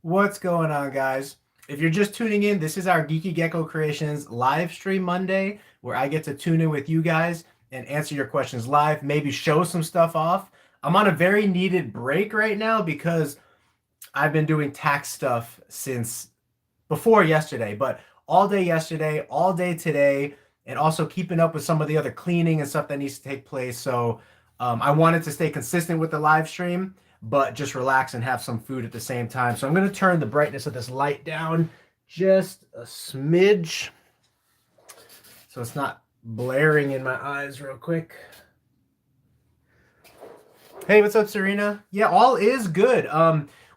What's going on, guys? If you're just tuning in, this is our Geeky Gecko Creations live stream Monday, where I get to tune in with you guys and answer your questions live, maybe show some stuff off. I'm on a very needed break right now because I've been doing tax stuff since before yesterday, but all day yesterday, all day today, and also keeping up with some of the other cleaning and stuff that needs to take place. So I wanted to stay consistent with the live stream, but just relax and have some food at the same time. So I'm going to turn the brightness of this light down just a smidge so it's not blaring in my eyes real quick. Hey, what's up, Serena? Yeah, all is good.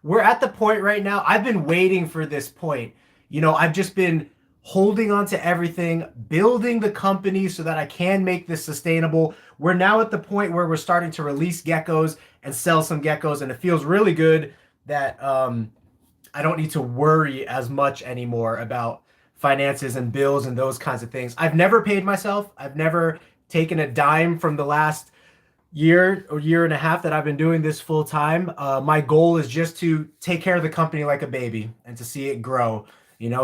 We're at the point right now. I've been waiting for this point. I've just been holding on to everything, building the company so that I can make this sustainable. We're now at the point where we're starting to release geckos and sell some geckos, and it feels really good that I don't need to worry as much anymore about finances and bills and those kinds of things. I've never paid myself. I've never taken a dime from the last year or year and a half that I've been doing this full time. My goal is just to take care of the company like a baby and to see it grow.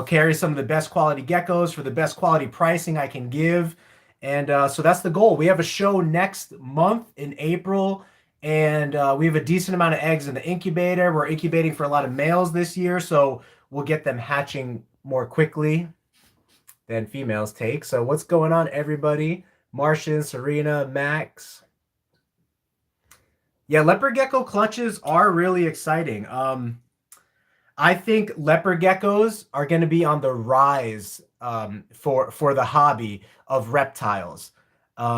Carry some of the best quality geckos for the best quality pricing I can give. And so that's the goal. We have a show next month in April, and we have a decent amount of eggs in the incubator. We're incubating for a lot of males this year, so we'll get them hatching more quickly than females take. So what's going on, everybody? Martian, Serena, Max. Yeah, leopard gecko clutches are really exciting. I think leopard geckos are going to be on the rise for the hobby of reptiles.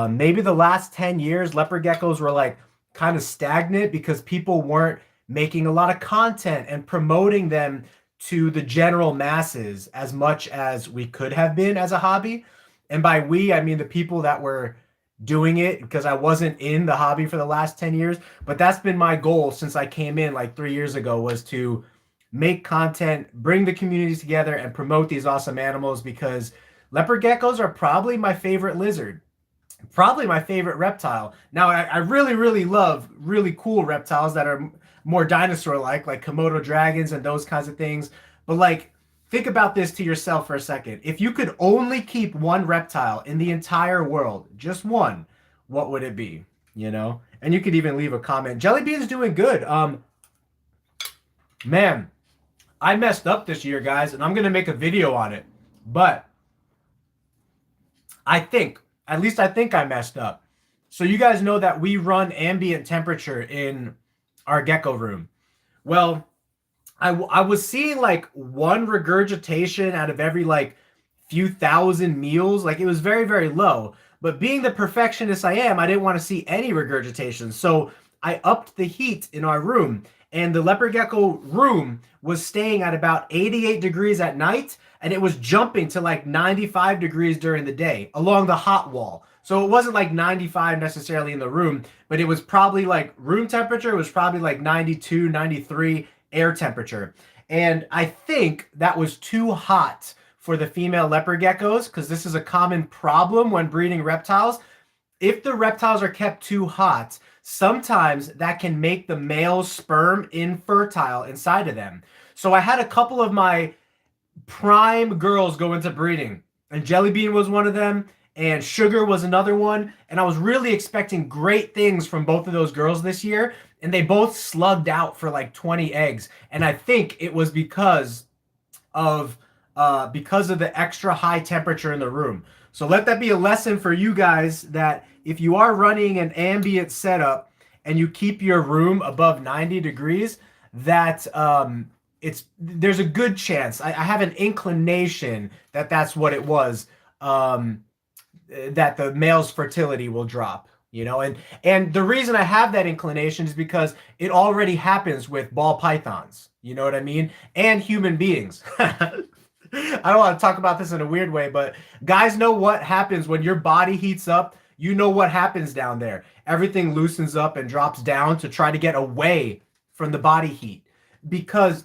Maybe the last 10 years, leopard geckos were like kind of stagnant because people weren't making a lot of content and promoting them to the general masses as much as we could have been as a hobby. And by we, I mean the people that were doing it, because I wasn't in the hobby for the last 10 years. But that's been my goal since I came in like 3 years ago, was to make content, bring the communities together, and promote these awesome animals, because leopard geckos are probably my favorite lizard, probably my favorite reptile. Now, I really, really love really cool reptiles that are more dinosaur-like, like Komodo dragons and those kinds of things. But like, think about this to yourself for a second. If you could only keep one reptile in the entire world, just one, what would it be? And you could even leave a comment. Jellybean's doing good. Man, I messed up this year, guys, and I'm going to make a video on it. But at least I think I messed up. So you guys know that we run ambient temperature in our gecko room. Well, I was seeing like one regurgitation out of every like few thousand meals. Like, it was very, very low. But being the perfectionist I am, I didn't want to see any regurgitation. So I upped the heat in our room. And the leopard gecko room was staying at about 88 degrees at night, and it was jumping to like 95 degrees during the day along the hot wall. So it wasn't like 95 necessarily in the room, but it was probably like room temperature. It was probably like 92, 93 air temperature. And I think that was too hot for the female leopard geckos, because this is a common problem when breeding reptiles. If the reptiles are kept too hot, sometimes that can make the male sperm infertile inside of them. So I had a couple of my prime girls go into breeding, and Jellybean was one of them, and Sugar was another one. And I was really expecting great things from both of those girls this year, and they both slugged out for like 20 eggs. And I think it was because of the extra high temperature in the room. So let that be a lesson for you guys, that if you are running an ambient setup and you keep your room above 90 degrees, that there's a good chance, I have an inclination that that's what it was, that the male's fertility will drop. And the reason I have that inclination is because it already happens with ball pythons, you know what I mean, and human beings. I don't want to talk about this in a weird way, but guys know what happens when your body heats up. You know what happens down there. Everything loosens up and drops down to try to get away from the body heat. Because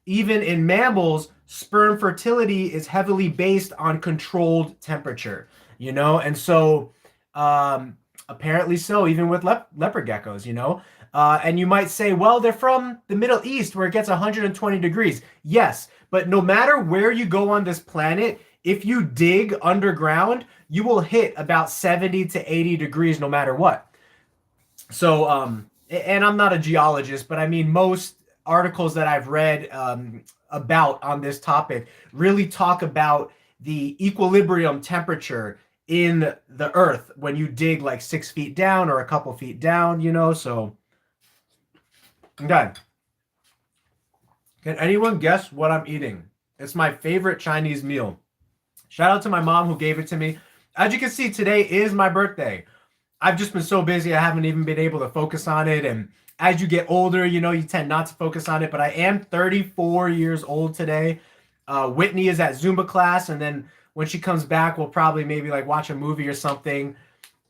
even in mammals, sperm fertility is heavily based on controlled temperature, And so apparently so, even with leopard geckos, And you might say, well, they're from the Middle East where it gets 120 degrees. Yes, but no matter where you go on this planet, if you dig underground, you will hit about 70 to 80 degrees no matter what. So, and I'm not a geologist, but I mean, most articles that I've read about on this topic really talk about the equilibrium temperature in the earth when you dig like 6 feet down or a couple feet down, you know. So, okay. Can anyone guess what I'm eating? It's my favorite Chinese meal. Shout out to my mom who gave it to me. As you can see, today is my birthday. I've just been so busy, I haven't even been able to focus on it. And as you get older, you know, you tend not to focus on it. But I am 34 years old today. Whitney is at Zumba class. And then when she comes back, we'll probably maybe like watch a movie or something.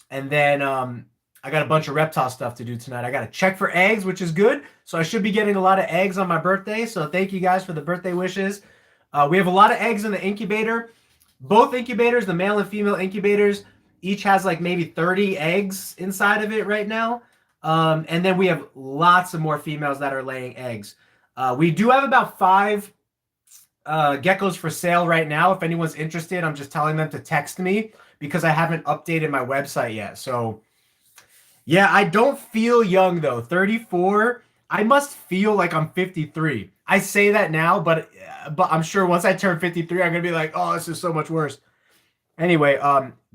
And then I got a bunch of reptile stuff to do tonight. I got to check for eggs, which is good. So I should be getting a lot of eggs on my birthday. So thank you guys for the birthday wishes. We have a lot of eggs in the incubator. Both incubators, the male and female incubators, each has like maybe 30 eggs inside of it right now. And then we have lots of more females that are laying eggs. We do have about 5 geckos for sale right now. If anyone's interested, I'm just telling them to text me because I haven't updated my website yet. So yeah, I don't feel young though. 34, I must feel like I'm 53. I say that now, but I'm sure once I turn 53, I'm gonna be like, oh, this is so much worse. Anyway,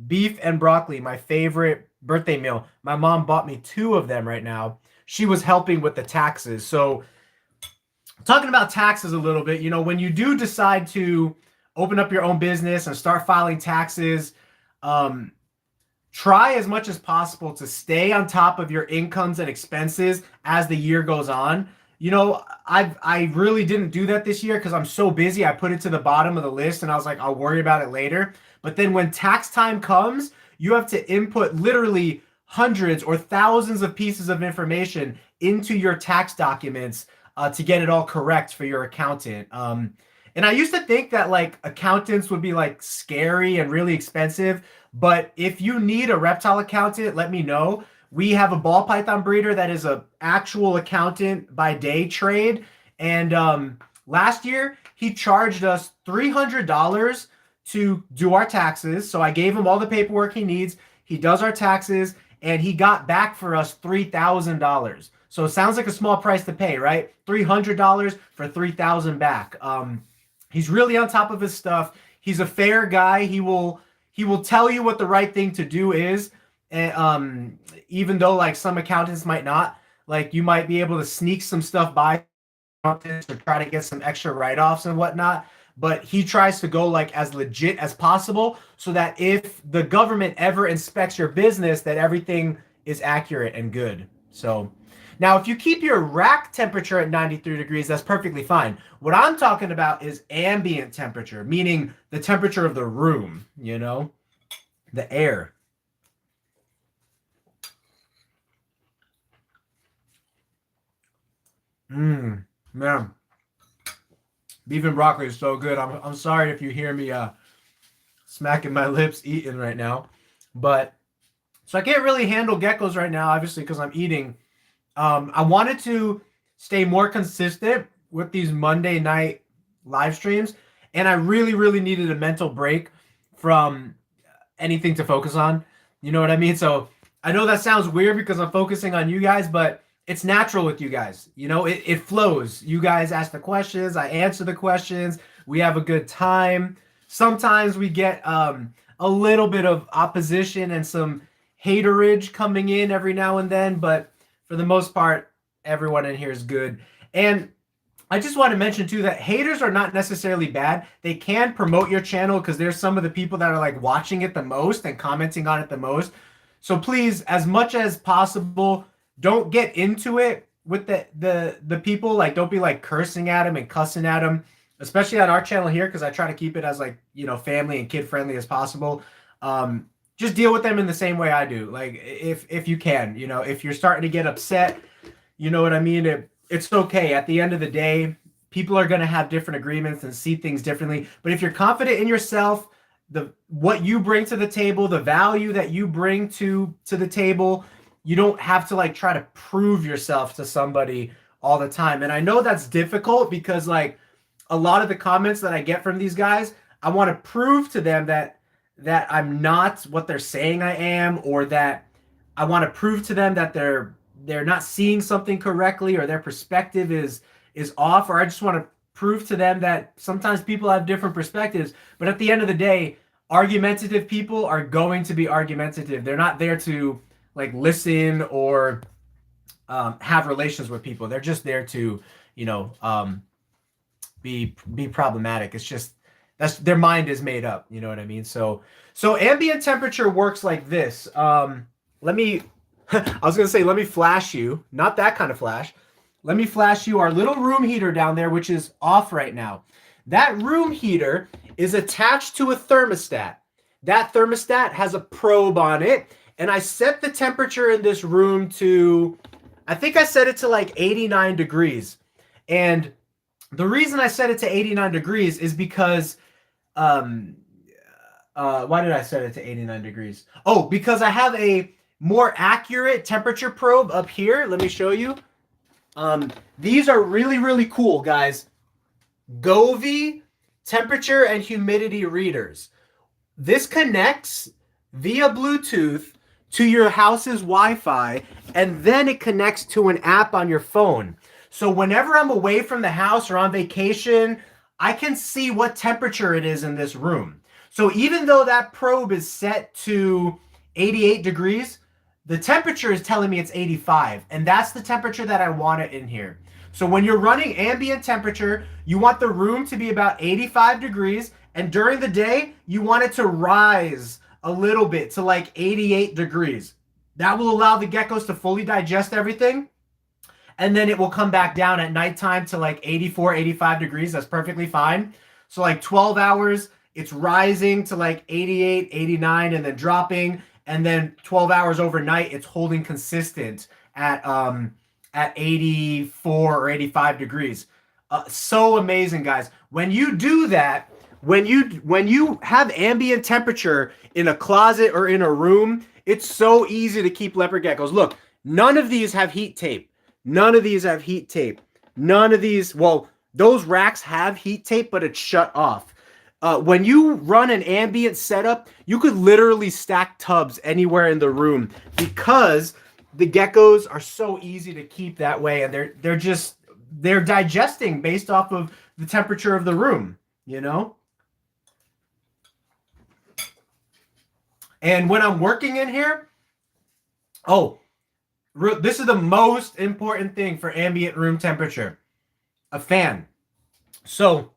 beef and broccoli, my favorite birthday meal. My mom bought me 2 of them right now. She was helping with the taxes. So talking about taxes a little bit, you know, when you do decide to open up your own business and start filing taxes, try as much as possible to stay on top of your incomes and expenses as the year goes on. You know, I really didn't do that this year because I'm so busy. I put it to the bottom of the list and I was like, I'll worry about it later. But then when tax time comes, you have to input literally hundreds or thousands of pieces of information into your tax documents to get it all correct for your accountant. And I used to think that like accountants would be like scary and really expensive. But if you need a reptile accountant, let me know. We have a ball python breeder that is a actual accountant by day trade. And last year, he charged us $300 to do our taxes. So I gave him all the paperwork he needs. He does our taxes, and he got back for us $3,000. So it sounds like a small price to pay, right? $300 for $3,000 back. He's really on top of his stuff. He's a fair guy. He will tell you what the right thing to do is. And even though like some accountants might not, like you might be able to sneak some stuff by accountants or try to get some extra write-offs and whatnot. But he tries to go like as legit as possible so that if the government ever inspects your business, that everything is accurate and good. So now if you keep your rack temperature at 93 degrees, that's perfectly fine. What I'm talking about is ambient temperature, meaning the temperature of the room, you know, the air. Man. Beef and broccoli is so good. I'm sorry if you hear me smacking my lips eating right now. But so I can't really handle geckos right now, obviously, because I'm eating. I wanted to stay more consistent with these Monday night live streams. And I really, really needed a mental break from anything to focus on. You know what I mean? So I know that sounds weird because I'm focusing on you guys, but it's natural with you guys. You know, it flows. You guys ask the questions. I answer the questions. We have a good time. Sometimes we get a little bit of opposition and some haterage coming in every now and then. But for the most part, everyone in here is good. And I just want to mention too that haters are not necessarily bad. They can promote your channel because there's some of the people that are like watching it the most and commenting on it the most. So please, as much as possible, don't get into it with the people. Like, don't be like cursing at them and cussing at them, especially on our channel here, because I try to keep it as like, you know, family and kid friendly as possible. Just deal with them in the same way I do. Like if you can, you know, if you're starting to get upset, you know what I mean? It's okay. At the end of the day, people are going to have different agreements and see things differently. But if you're confident in yourself, what you bring to the table, the value that you bring to the table, you don't have to like try to prove yourself to somebody all the time. And I know that's difficult because like a lot of the comments that I get from these guys, I want to prove to them that I'm not what they're saying I am, or that I want to prove to them that they're not seeing something correctly, or their perspective is off, or I just want to prove to them that sometimes people have different perspectives. But at the end of the day, argumentative people are going to be argumentative. They're not there to like listen or have relations with people. They're just there to, you know, be problematic. It's just that's their mind is made up. You know what I mean? So ambient temperature works like this. Let me. I was gonna say let me flash you. Not that kind of flash. Let me flash you our little room heater down there, which is off right now. That room heater is attached to a thermostat. That thermostat has a probe on it, and I set the temperature in this room to, I think I set it to like 89 degrees. And the reason I set it to 89 degrees is because, why did I set it to 89 degrees? Oh, because I have a more accurate temperature probe up here. Let me show you. These are really, really cool, guys. Govee temperature and humidity readers. This connects via Bluetooth to your house's Wi-Fi, and then it connects to an app on your phone. So whenever I'm away from the house or on vacation, I can see what temperature it is in this room. So even though that probe is set to 88 degrees, the temperature is telling me it's 85, and that's the temperature that I want it in here. So when you're running ambient temperature, you want the room to be about 85 degrees, and during the day, you want it to rise a little bit to like 88 degrees. That will allow the geckos to fully digest everything, and then it will come back down at nighttime to like 84, 85 degrees. That's perfectly fine. So like 12 hours, it's rising to like 88, 89, and then dropping. And then 12 hours overnight, it's holding consistent at 84 or 85 degrees. So amazing, guys. When you do that, when you have ambient temperature in a closet or in a room, it's so easy to keep leopard geckos. Look, none of these have heat tape. None of these have heat tape. None of these, well, those racks have heat tape, but it's shut off. When you run an ambient setup, you could literally stack tubs anywhere in the room because the geckos are so easy to keep that way, and they're digesting based off of the temperature of the room, you know? And when I'm working in here, this is the most important thing for ambient room temperature, a fan. So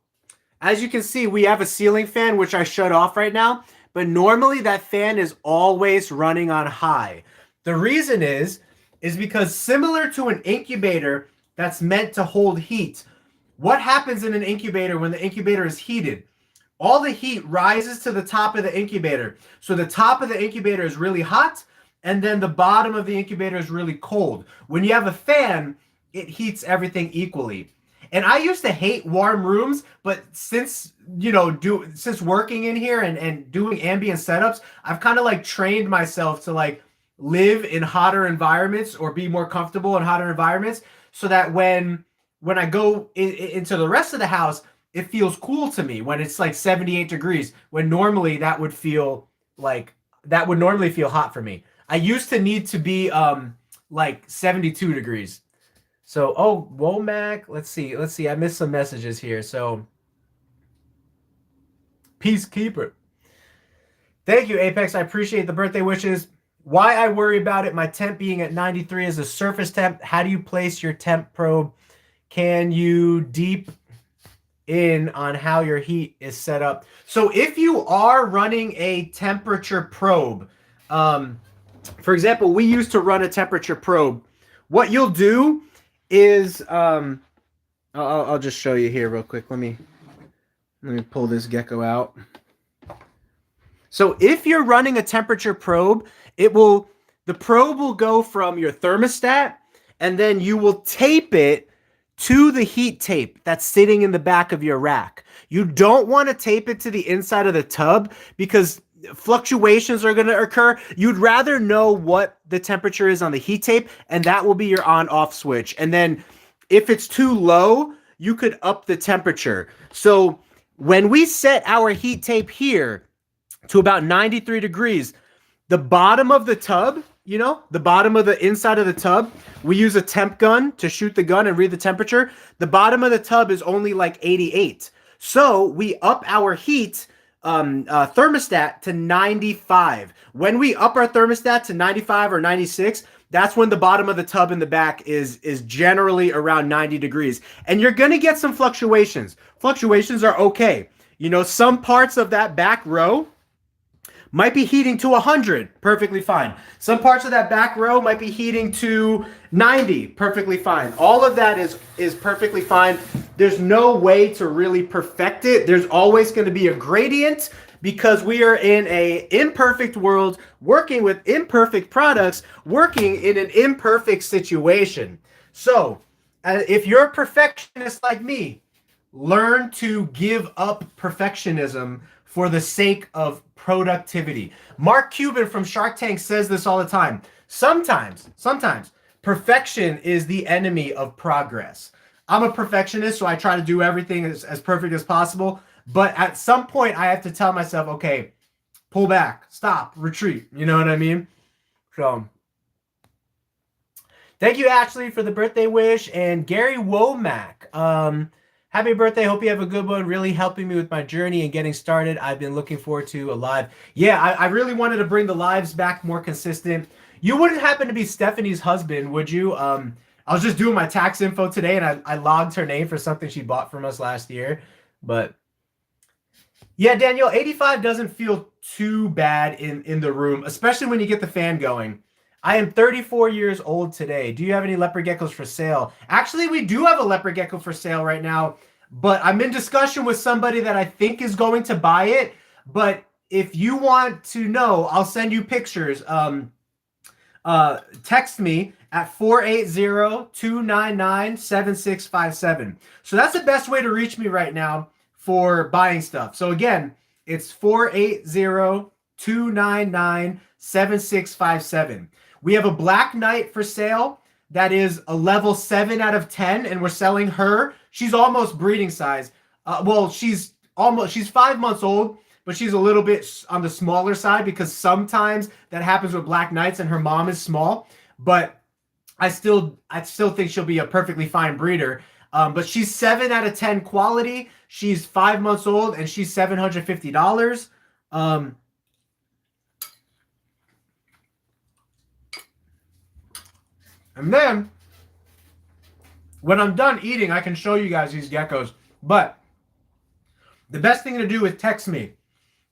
as you can see, we have a ceiling fan, which I shut off right now, but normally that fan is always running on high. The reason is because similar to an incubator that's meant to hold heat, what happens in an incubator when the incubator is heated? All the heat rises to the top of the incubator. So the top of the incubator is really hot, and then the bottom of the incubator is really cold. When you have a fan, it heats everything equally. And I used to hate warm rooms, but since, you know, since working in here and doing ambient setups, I've kind of like trained myself to like live in hotter environments or be more comfortable in hotter environments, so that when I go into the rest of the house, it feels cool to me when it's like 78 degrees, when normally that would normally feel hot for me. I used to need to be like 72 degrees. So, Womack, let's see. I missed some messages here. So, Peacekeeper. Thank you, Apex. I appreciate the birthday wishes. Why I worry about it, my temp being at 93 is a surface temp. How do you place your temp probe? Can you deep in on how your heat is set up? So if you are running a temperature probe, for example, we used to run a temperature probe. What you'll do is I'll just show you here real quick. Let me pull this gecko out. So if you're running a temperature probe, the probe will go from your thermostat, and then you will tape it to the heat tape that's sitting in the back of your rack. You don't want to tape it to the inside of the tub, because fluctuations are going to occur. You'd rather know what the temperature is on the heat tape, and that will be your on-off switch. And then if it's too low, you could up the temperature. So when we set our heat tape here to about 93 degrees, the bottom of the tub, you know, the bottom of the inside of the tub, we use a temp gun to shoot the gun and read the temperature. The bottom of the tub is only like 88. So we up our heat thermostat to 95. When we up our thermostat to 95 or 96, that's when the bottom of the tub in the back is generally around 90 degrees. And you're going to get some fluctuations. Fluctuations are okay. You know, some parts of that back row might be heating to 100, perfectly fine. Some parts of that back row might be heating to 90, perfectly fine. All of that is perfectly fine. There's no way to really perfect it. There's always going to be a gradient because we are in an imperfect world, working with imperfect products, working in an imperfect situation. So, if you're a perfectionist like me, learn to give up perfectionism for the sake of productivity. Mark Cuban from Shark Tank says this all the time. Sometimes perfection is the enemy of progress. I'm a perfectionist, so I try to do everything as perfect as possible. But at some point, I have to tell myself, okay, pull back, stop, retreat. You know what I mean? So, thank you, Ashley, for the birthday wish. And Gary Womack, happy birthday. Hope you have a good one. Really helping me with my journey and getting started. I've been looking forward to a live. Yeah, I really wanted to bring the lives back more consistent. You wouldn't happen to be Stephanie's husband, would you? I was just doing my tax info today, and I logged her name for something she bought from us last year. But yeah, Daniel, 85 doesn't feel too bad in the room, especially when you get the fan going. I am 34 years old today. Do you have any leopard geckos for sale? Actually, we do have a leopard gecko for sale right now, but I'm in discussion with somebody that I think is going to buy it. But if you want to know, I'll send you pictures. Text me at 480-299-7657. So that's the best way to reach me right now for buying stuff. So again, it's 480-299-7657. We have a Black Knight for sale that is a level 7 out of 10, and we're selling her. She's almost breeding size. Well, she's 5 months old, but she's a little bit on the smaller side because sometimes that happens with Black Knights and her mom is small. But I still think she'll be a perfectly fine breeder. But she's 7 out of 10 quality. She's 5 months old, and she's $750. And then, when I'm done eating, I can show you guys these geckos. But the best thing to do is text me,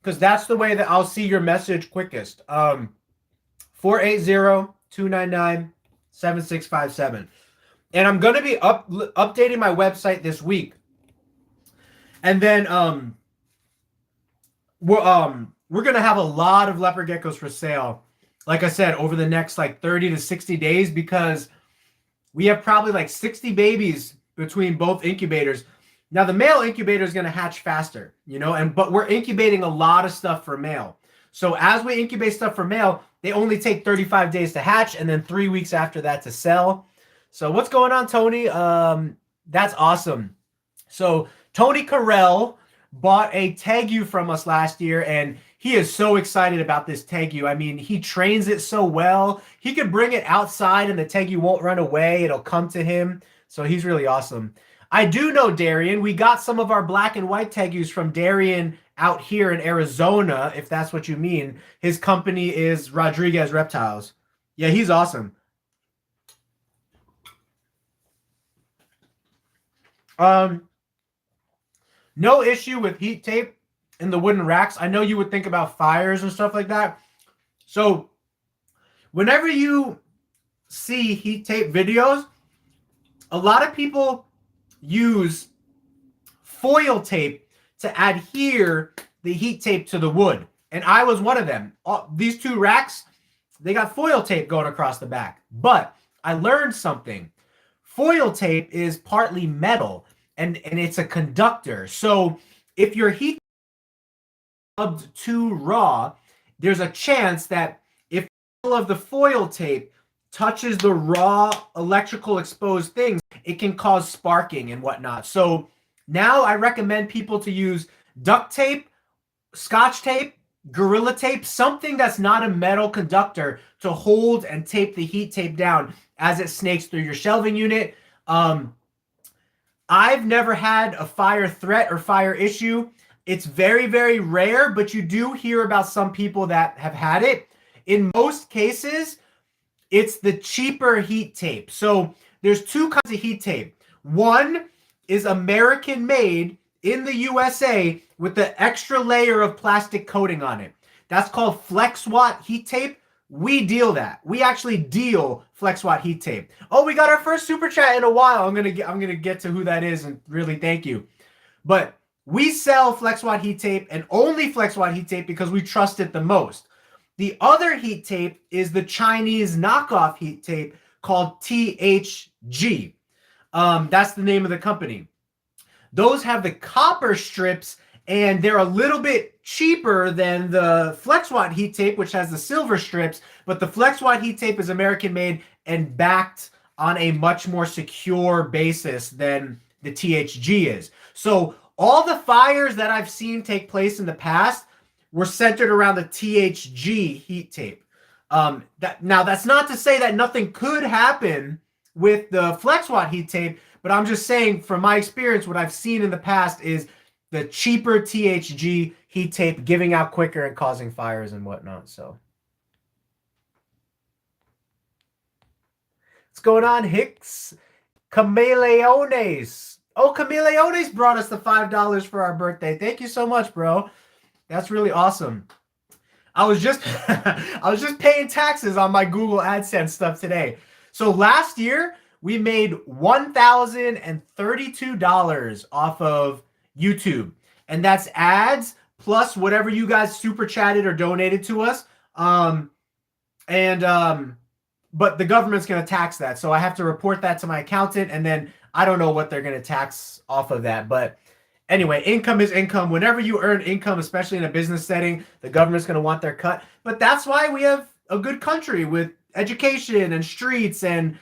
because that's the way that I'll see your message quickest. 480-299-7657. And I'm going to be updating my website this week. And then we're going to have a lot of leopard geckos for sale. Like I said, over the next like 30 to 60 days, because we have probably like 60 babies between both incubators. Now, the male incubator is going to hatch faster, you know, but we're incubating a lot of stuff for male. So as we incubate stuff for male, they only take 35 days to hatch and then 3 weeks after that to sell. So what's going on, Tony? That's awesome. So Tony Carell bought a Tegu from us last year, and he is so excited about this Tegu. I mean, he trains it so well. He could bring it outside and the Tegu won't run away. It'll come to him. So he's really awesome. I do know Darian. We got some of our black and white Tegus from Darian out here in Arizona, if that's what you mean. His company is Rodriguez Reptiles. Yeah, he's awesome. No issue with heat tape in the wooden racks. I know you would think about fires and stuff like that. So whenever you see heat tape videos, a lot of people use foil tape to adhere the heat tape to the wood. And I was one of them. These two racks, they got foil tape going across the back. But I learned something. Foil tape is partly metal, and it's a conductor. So if your heat rubbed too raw, there's a chance that if all of the foil tape touches the raw electrical exposed things, it can cause sparking and whatnot. So now I recommend people to use duct tape, scotch tape, gorilla tape, something that's not a metal conductor to hold and tape the heat tape down as it snakes through your shelving unit. I've never had a fire threat or fire issue. It's very, very rare, but you do hear about some people that have had it. In most cases, it's the cheaper heat tape. So there's two kinds of heat tape. One is American made in the USA with the extra layer of plastic coating on it. That's called FlexWatt heat tape. We deal that. We actually deal FlexWatt heat tape. Oh, we got our first super chat in a while. I'm gonna get to who that is and really thank you. But we sell FlexWatt heat tape and only FlexWatt heat tape because we trust it the most. The other heat tape is the Chinese knockoff heat tape called THG. That's the name of the company. Those have the copper strips and they're a little bit cheaper than the FlexWatt heat tape, which has the silver strips, but the FlexWatt heat tape is American made and backed on a much more secure basis than the THG is. So all the fires that I've seen take place in the past were centered around the THG heat tape. Now, that's not to say that nothing could happen with the FlexWatt heat tape, but I'm just saying from my experience, what I've seen in the past is the cheaper THG heat tape giving out quicker and causing fires and whatnot. So what's going on, Hicks? Cameleones. Oh, Cameleones brought us the $5 for our birthday. Thank you so much, bro. That's really awesome. I was just paying taxes on my Google AdSense stuff today. So last year we made $1,032 off of YouTube, and that's ads plus whatever you guys super chatted or donated to us. But the government's going to tax that, so I have to report that to my accountant, and then I don't know what they're going to tax off of that. But anyway, income is income. Whenever you earn income, especially in a business setting, the government's going to want their cut. But that's why we have a good country with education and streets and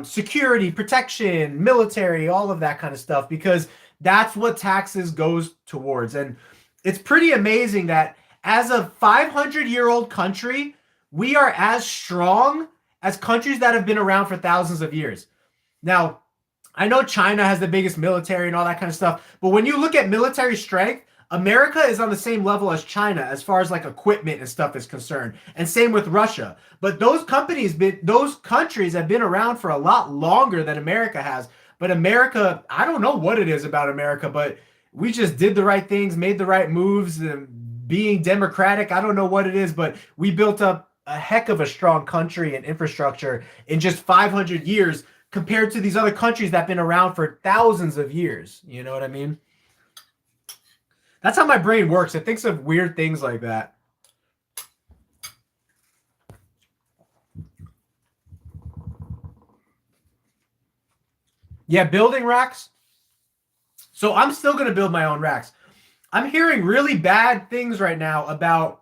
security, protection, military, all of that kind of stuff, because that's what taxes goes towards. And it's pretty amazing that as a 500-year-old country, we are as strong as countries that have been around for thousands of years. Now, I know China has the biggest military and all that kind of stuff, but when you look at military strength, America is on the same level as China as far as like equipment and stuff is concerned, and same with Russia. But those countries have been around for a lot longer than America has. But America, I don't know what it is about America, but we just did the right things, made the right moves, being democratic. I don't know what it is, but we built up a heck of a strong country and infrastructure in just 500 years compared to these other countries that have been around for thousands of years. You know what I mean? That's how my brain works. It thinks of weird things like that. Yeah, building racks. So I'm still going to build my own racks. I'm hearing really bad things right now about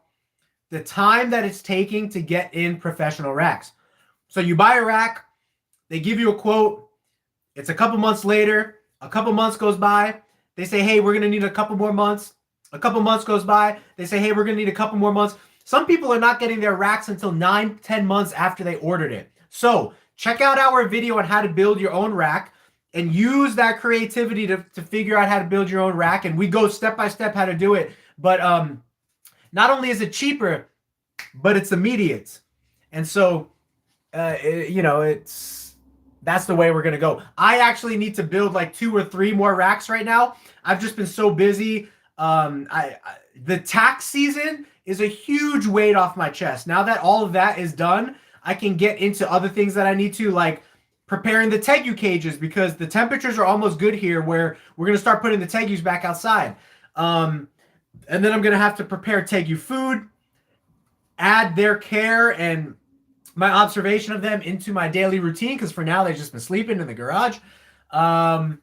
the time that it's taking to get in professional racks. So you buy a rack, they give you a quote. It's a couple months later. A couple months goes by. They say, hey, we're going to need a couple more months. A couple months goes by. They say, hey, we're going to need a couple more months. Some people are not getting their racks until 9-10 months after they ordered it. So check out our video on how to build your own rack and use that creativity to figure out how to build your own rack. And we go step by step how to do it. But not only is it cheaper, but it's immediate. And so, that's the way we're going to go. I actually need to build like 2 or 3 more racks right now. I've just been so busy. The tax season is a huge weight off my chest. Now that all of that is done, I can get into other things that I need to, like preparing the Tegu cages, because the temperatures are almost good here where we're going to start putting the Tegus back outside. And then I'm going to have to prepare Tegu food, add their care and my observation of them into my daily routine, because for now they've just been sleeping in the garage. I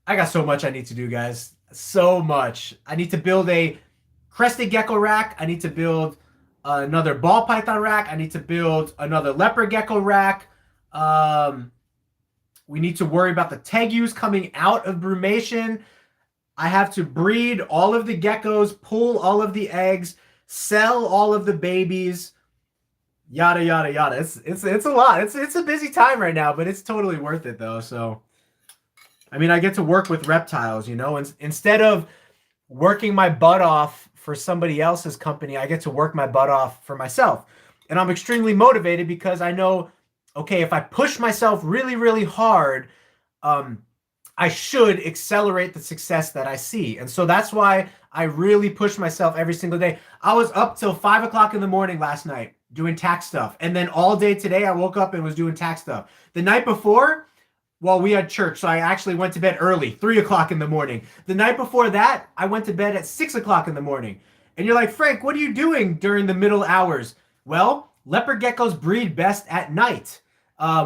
got so much I need to do, guys. So much. I need to build a crested gecko rack. I need to build another ball python rack. I need to build another leopard gecko rack. We need to worry about the tegus coming out of brumation. I have to breed all of the geckos, pull all of the eggs, sell all of the babies, yada yada yada. It's a lot. It's a busy time right now, but it's totally worth it though. So, I mean, I get to work with reptiles, you know, and instead of working my butt off for somebody else's company, I get to work my butt off for myself. And I'm extremely motivated because I know, okay, if I push myself really, really hard, I should accelerate the success that I see. And so that's why I really push myself every single day. I was up till 5 o'clock in the morning last night doing tax stuff. And then all day today, I woke up and was doing tax stuff. The night before, well, we had church, so I actually went to bed early, 3 o'clock in the morning. The night before that, I went to bed at 6 o'clock in the morning. And you're like, Frank, what are you doing during the middle hours? Well, leopard geckos breed best at night.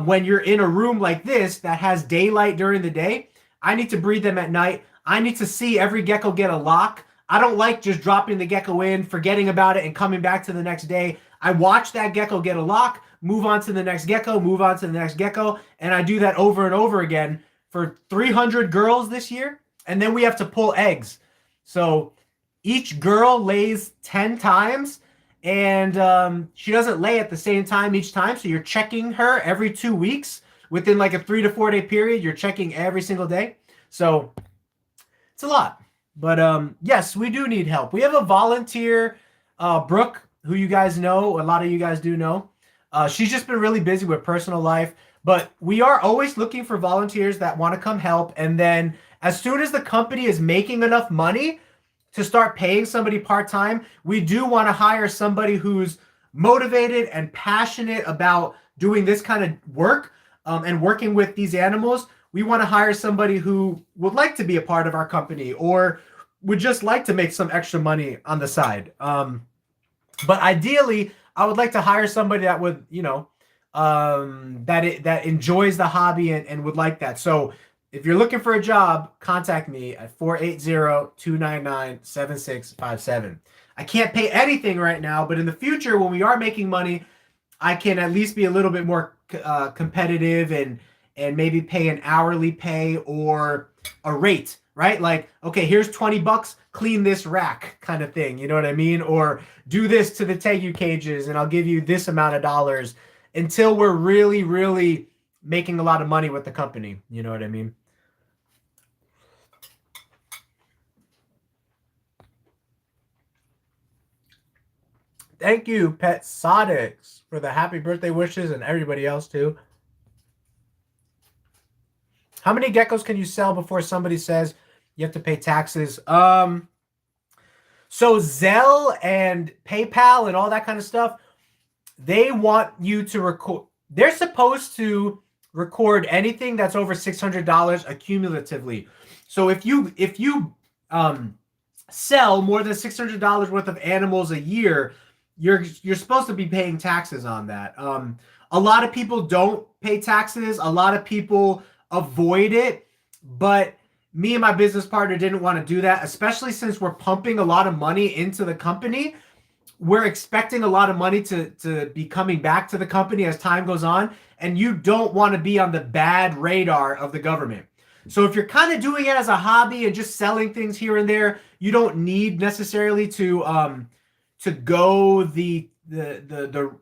When you're in a room like this that has daylight during the day, I need to breed them at night. I need to see every gecko get a lock. I don't like just dropping the gecko in, forgetting about it, and coming back to the next day. I watch that gecko get a lock, move on to the next gecko, move on to the next gecko, and I do that over and over again for 300 girls this year. And then we have to pull eggs. So each girl lays 10 times, and she doesn't lay at the same time each time. So you're checking her every 2 weeks. Within like a 3 to 4 day period, you're checking every single day. So it's a lot. But yes, we do need help. We have a volunteer, Brooke, who you guys know. A lot of you guys do know. She's just been really busy with personal life. But we are always looking for volunteers that want to come help. And then as soon as the company is making enough money to start paying somebody part-time, we do want to hire somebody who's motivated and passionate about doing this kind of work. And working with these animals. We want to hire somebody who would like to be a part of our company or would just like to make some extra money on the side. But ideally, I would like to hire somebody that would, you know, that enjoys the hobby and would like that. So if you're looking for a job, contact me at 480-299-7657. I can't pay anything right now, but in the future, when we are making money, I can at least be a little bit more competitive and maybe pay an hourly pay or a rate, right? Like, okay, here's $20, clean this rack kind of thing. You know what I mean? Or do this to the tegu cages and I'll give you this amount of dollars until we're really, really making a lot of money with the company. You know what I mean? Thank you, Pet Sodix, for the happy birthday wishes and everybody else too. How many geckos can you sell before somebody says you have to pay taxes? So Zelle and PayPal and all that kind of stuff, they want you to record. They're supposed to record anything that's over $600 accumulatively. So if you sell more than $600 worth of animals a year, you're supposed to be paying taxes on that. A lot of people don't pay taxes. A lot of people avoid it, but me and my business partner didn't want to do that, especially since we're pumping a lot of money into the company. We're expecting a lot of money to be coming back to the company as time goes on, and you don't want to be on the bad radar of the government. So if you're kind of doing it as a hobby and just selling things here and there, you don't need necessarily to go the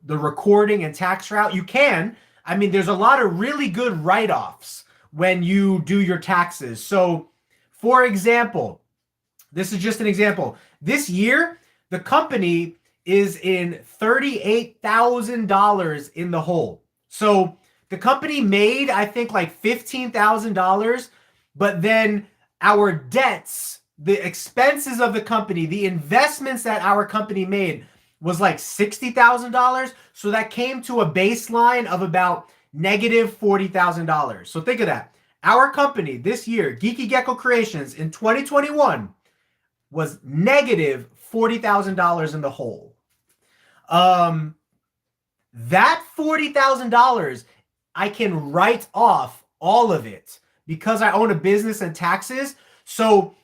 recording and tax route. You can. I mean, there's a lot of really good write-offs when you do your taxes. So, for example, this is just an example. This year, the company is in $38,000 in the hole. So the company made, I think, like $15,000, but then our debts, the expenses of the company, the investments that our company made was like $60,000. So that came to a baseline of about negative $40,000. So think of that. Our company this year, Geeky Gecko Creations in 2021 was negative $40,000 in the hole. That $40,000, I can write off all of it because I own a business and taxes. So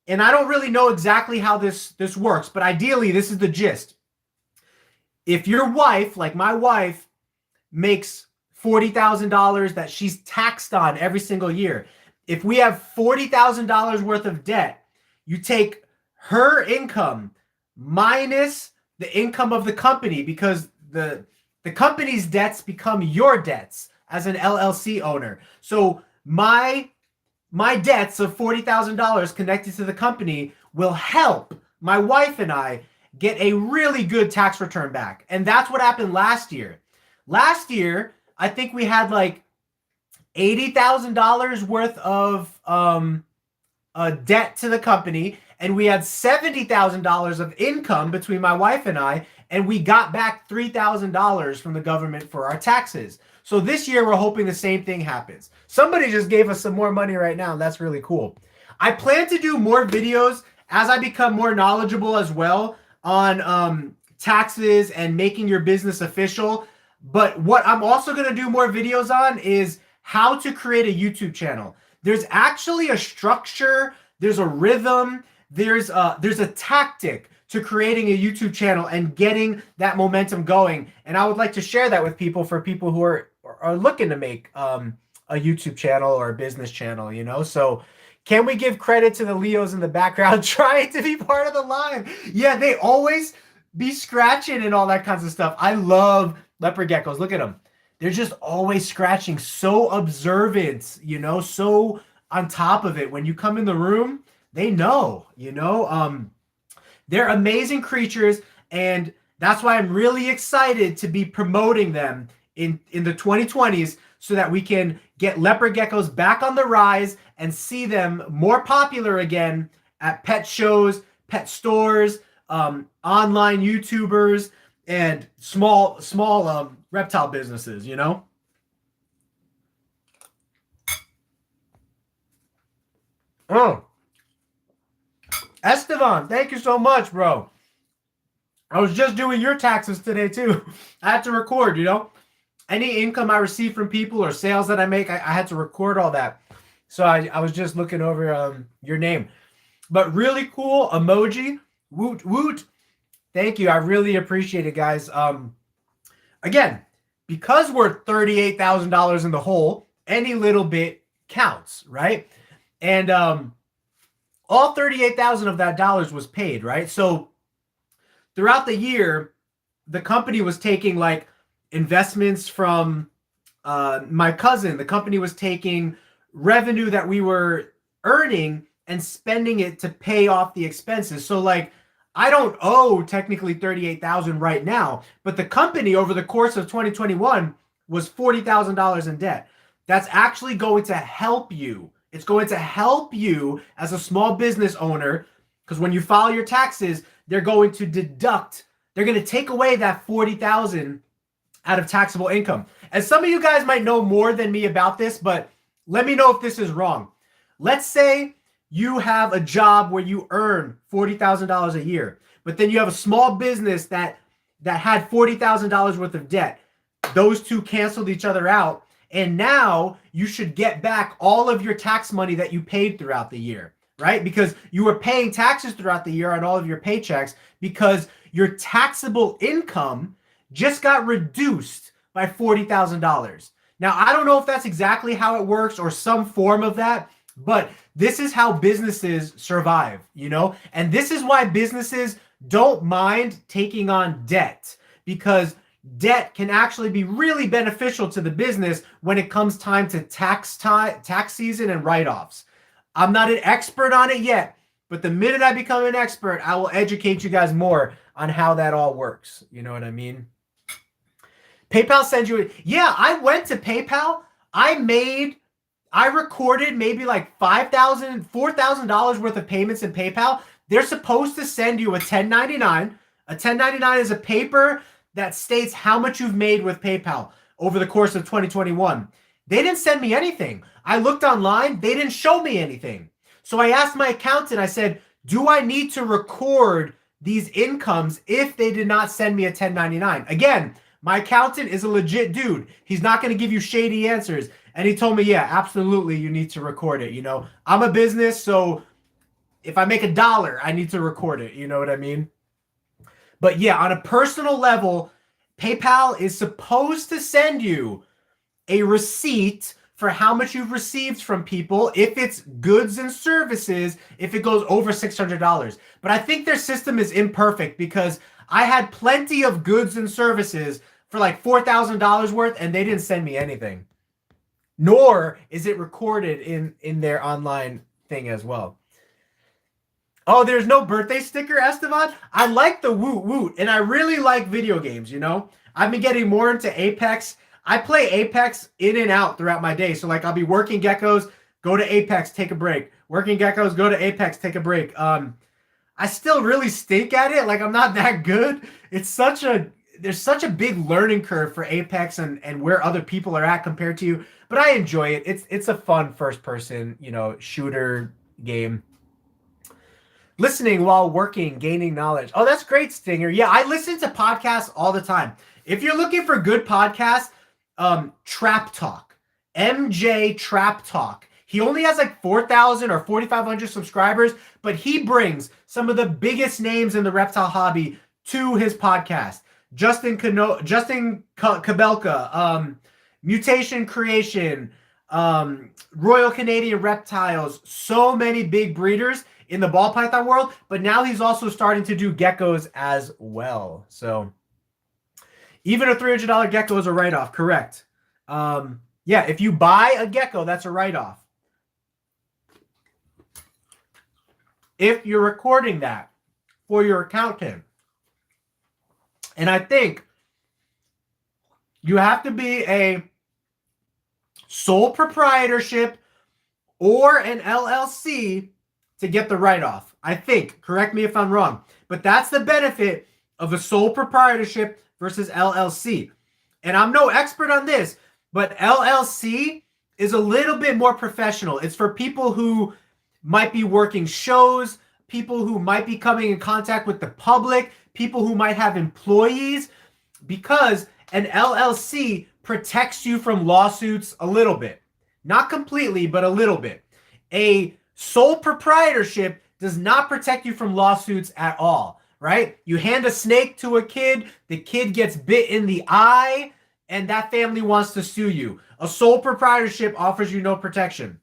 and I don't really know exactly how this works, but ideally this is the gist. If your wife, like my wife, makes $40,000 that she's taxed on every single year, if we have $40,000 worth of debt, you take her income minus the income of the company, because the company's debts become your debts as an LLC owner. So my debts of $40,000 connected to the company will help my wife and I get a really good tax return back. And that's what happened last year. Last year, I think we had like $80,000 worth of debt to the company, and we had $70,000 of income between my wife and I, and we got back $3,000 from the government for our taxes. So this year, we're hoping the same thing happens. Somebody just gave us some more money right now, and that's really cool. I plan to do more videos as I become more knowledgeable as well on taxes and making your business official. But what I'm also going to do more videos on is how to create a YouTube channel. There's actually a structure, there's a rhythm, there's a tactic to creating a YouTube channel and getting that momentum going. And I would like to share that with people, for people who are looking to make a YouTube channel or a business channel, you know? So can we give credit to the Leos in the background trying to be part of the live? Yeah, they always be scratching and all that kinds of stuff. I love leopard geckos. Look at them. They're just always scratching, so observant, you know, so on top of it. When you come in the room, they know, you know. They're amazing creatures, and that's why I'm really excited to be promoting them in the 2020s, so that we can get leopard geckos back on the rise and see them more popular again at pet shows, pet stores, online YouTubers, and small reptile businesses, you know? Oh, Esteban, thank you so much, bro. I was just doing your taxes today too. I had to record, you know? Any income I receive from people or sales that I make, I had to record all that. So I was just looking over your name. But really cool emoji. Woot, woot. Thank you. I really appreciate it, guys. Again, because we're $38,000 in the hole, any little bit counts, right? And all 38,000 of that dollars was paid, right? So throughout the year, the company was taking like investments from my cousin. The company was taking revenue that we were earning and spending it to pay off the expenses. So like, I don't owe technically 38,000 right now, but the company over the course of 2021 was $40,000 in debt. That's actually going to help you. It's going to help you as a small business owner, because when you file your taxes, they're going to deduct, they're going to take away that 40,000 out of taxable income. And some of you guys might know more than me about this, but let me know if this is wrong. Let's say you have a job where you earn $40,000 a year, but then you have a small business that had $40,000 worth of debt. Those two canceled each other out, and now you should get back all of your tax money that you paid throughout the year, right? Because you were paying taxes throughout the year on all of your paychecks, because your taxable income just got reduced by $40,000. Now, I don't know if that's exactly how it works or some form of that, but this is how businesses survive, you know? And this is why businesses don't mind taking on debt, because debt can actually be really beneficial to the business when it comes time to tax season and write-offs. I'm not an expert on it yet, but the minute I become an expert, I will educate you guys more on how that all works. You know what I mean? PayPal sends you yeah, I went to PayPal. I recorded maybe like $5,000, $4,000 worth of payments in PayPal. They're supposed to send you a 1099. A 1099 is a paper that states how much you've made with PayPal over the course of 2021. They didn't send me anything. I looked online. They didn't show me anything. So I asked my accountant, I said, do I need to record these incomes if they did not send me a 1099? Again, my accountant is a legit dude. He's not going to give you shady answers. And he told me, yeah, absolutely, you need to record it. You know, I'm a business, so if I make $1, I need to record it. You know what I mean? But yeah, on a personal level, PayPal is supposed to send you a receipt for how much you've received from people if it's goods and services, if it goes over $600. But I think their system is imperfect because I had plenty of goods and services for like $4,000 worth and they didn't send me anything. Nor is it recorded in their online thing as well. Oh, there's no birthday sticker, Esteban? I like the woot woot, and I really like video games, you know? I've been getting more into Apex. I play Apex in and out throughout my day. So, like, I'll be working Geckos, go to Apex, take a break. Working Geckos, go to Apex, take a break. I still really stink at it. Like, I'm not that good. There's such a big learning curve for Apex and where other people are at compared to you. But I enjoy it. It's a fun first-person, you know, shooter game. Listening while working, gaining knowledge. Oh, that's great, Stinger. Yeah, I listen to podcasts all the time. If you're looking for good podcasts, Trap Talk. MJ Trap Talk. He only has like 4,000 or 4,500 subscribers, but he brings some of the biggest names in the reptile hobby to his podcast. Justin Kabelka, Mutation Creation, Royal Canadian Reptiles, so many big breeders in the ball python world, but now he's also starting to do geckos as well. So even a $300 gecko is a write-off, correct. Yeah, if you buy a gecko, that's a write-off. If you're recording that for your accountant. And I think you have to be a sole proprietorship or an LLC to get the write-off. I think. Correct me if I'm wrong. But that's the benefit of a sole proprietorship versus LLC. And I'm no expert on this, but LLC is a little bit more professional. It's for people who might be working shows, people who might be coming in contact with the public, people who might have employees, because an LLC protects you from lawsuits a little bit. Not completely, but a little bit. A sole proprietorship does not protect you from lawsuits at all, right? You hand a snake to a kid, the kid gets bit in the eye, and that family wants to sue you. A sole proprietorship offers you no protection.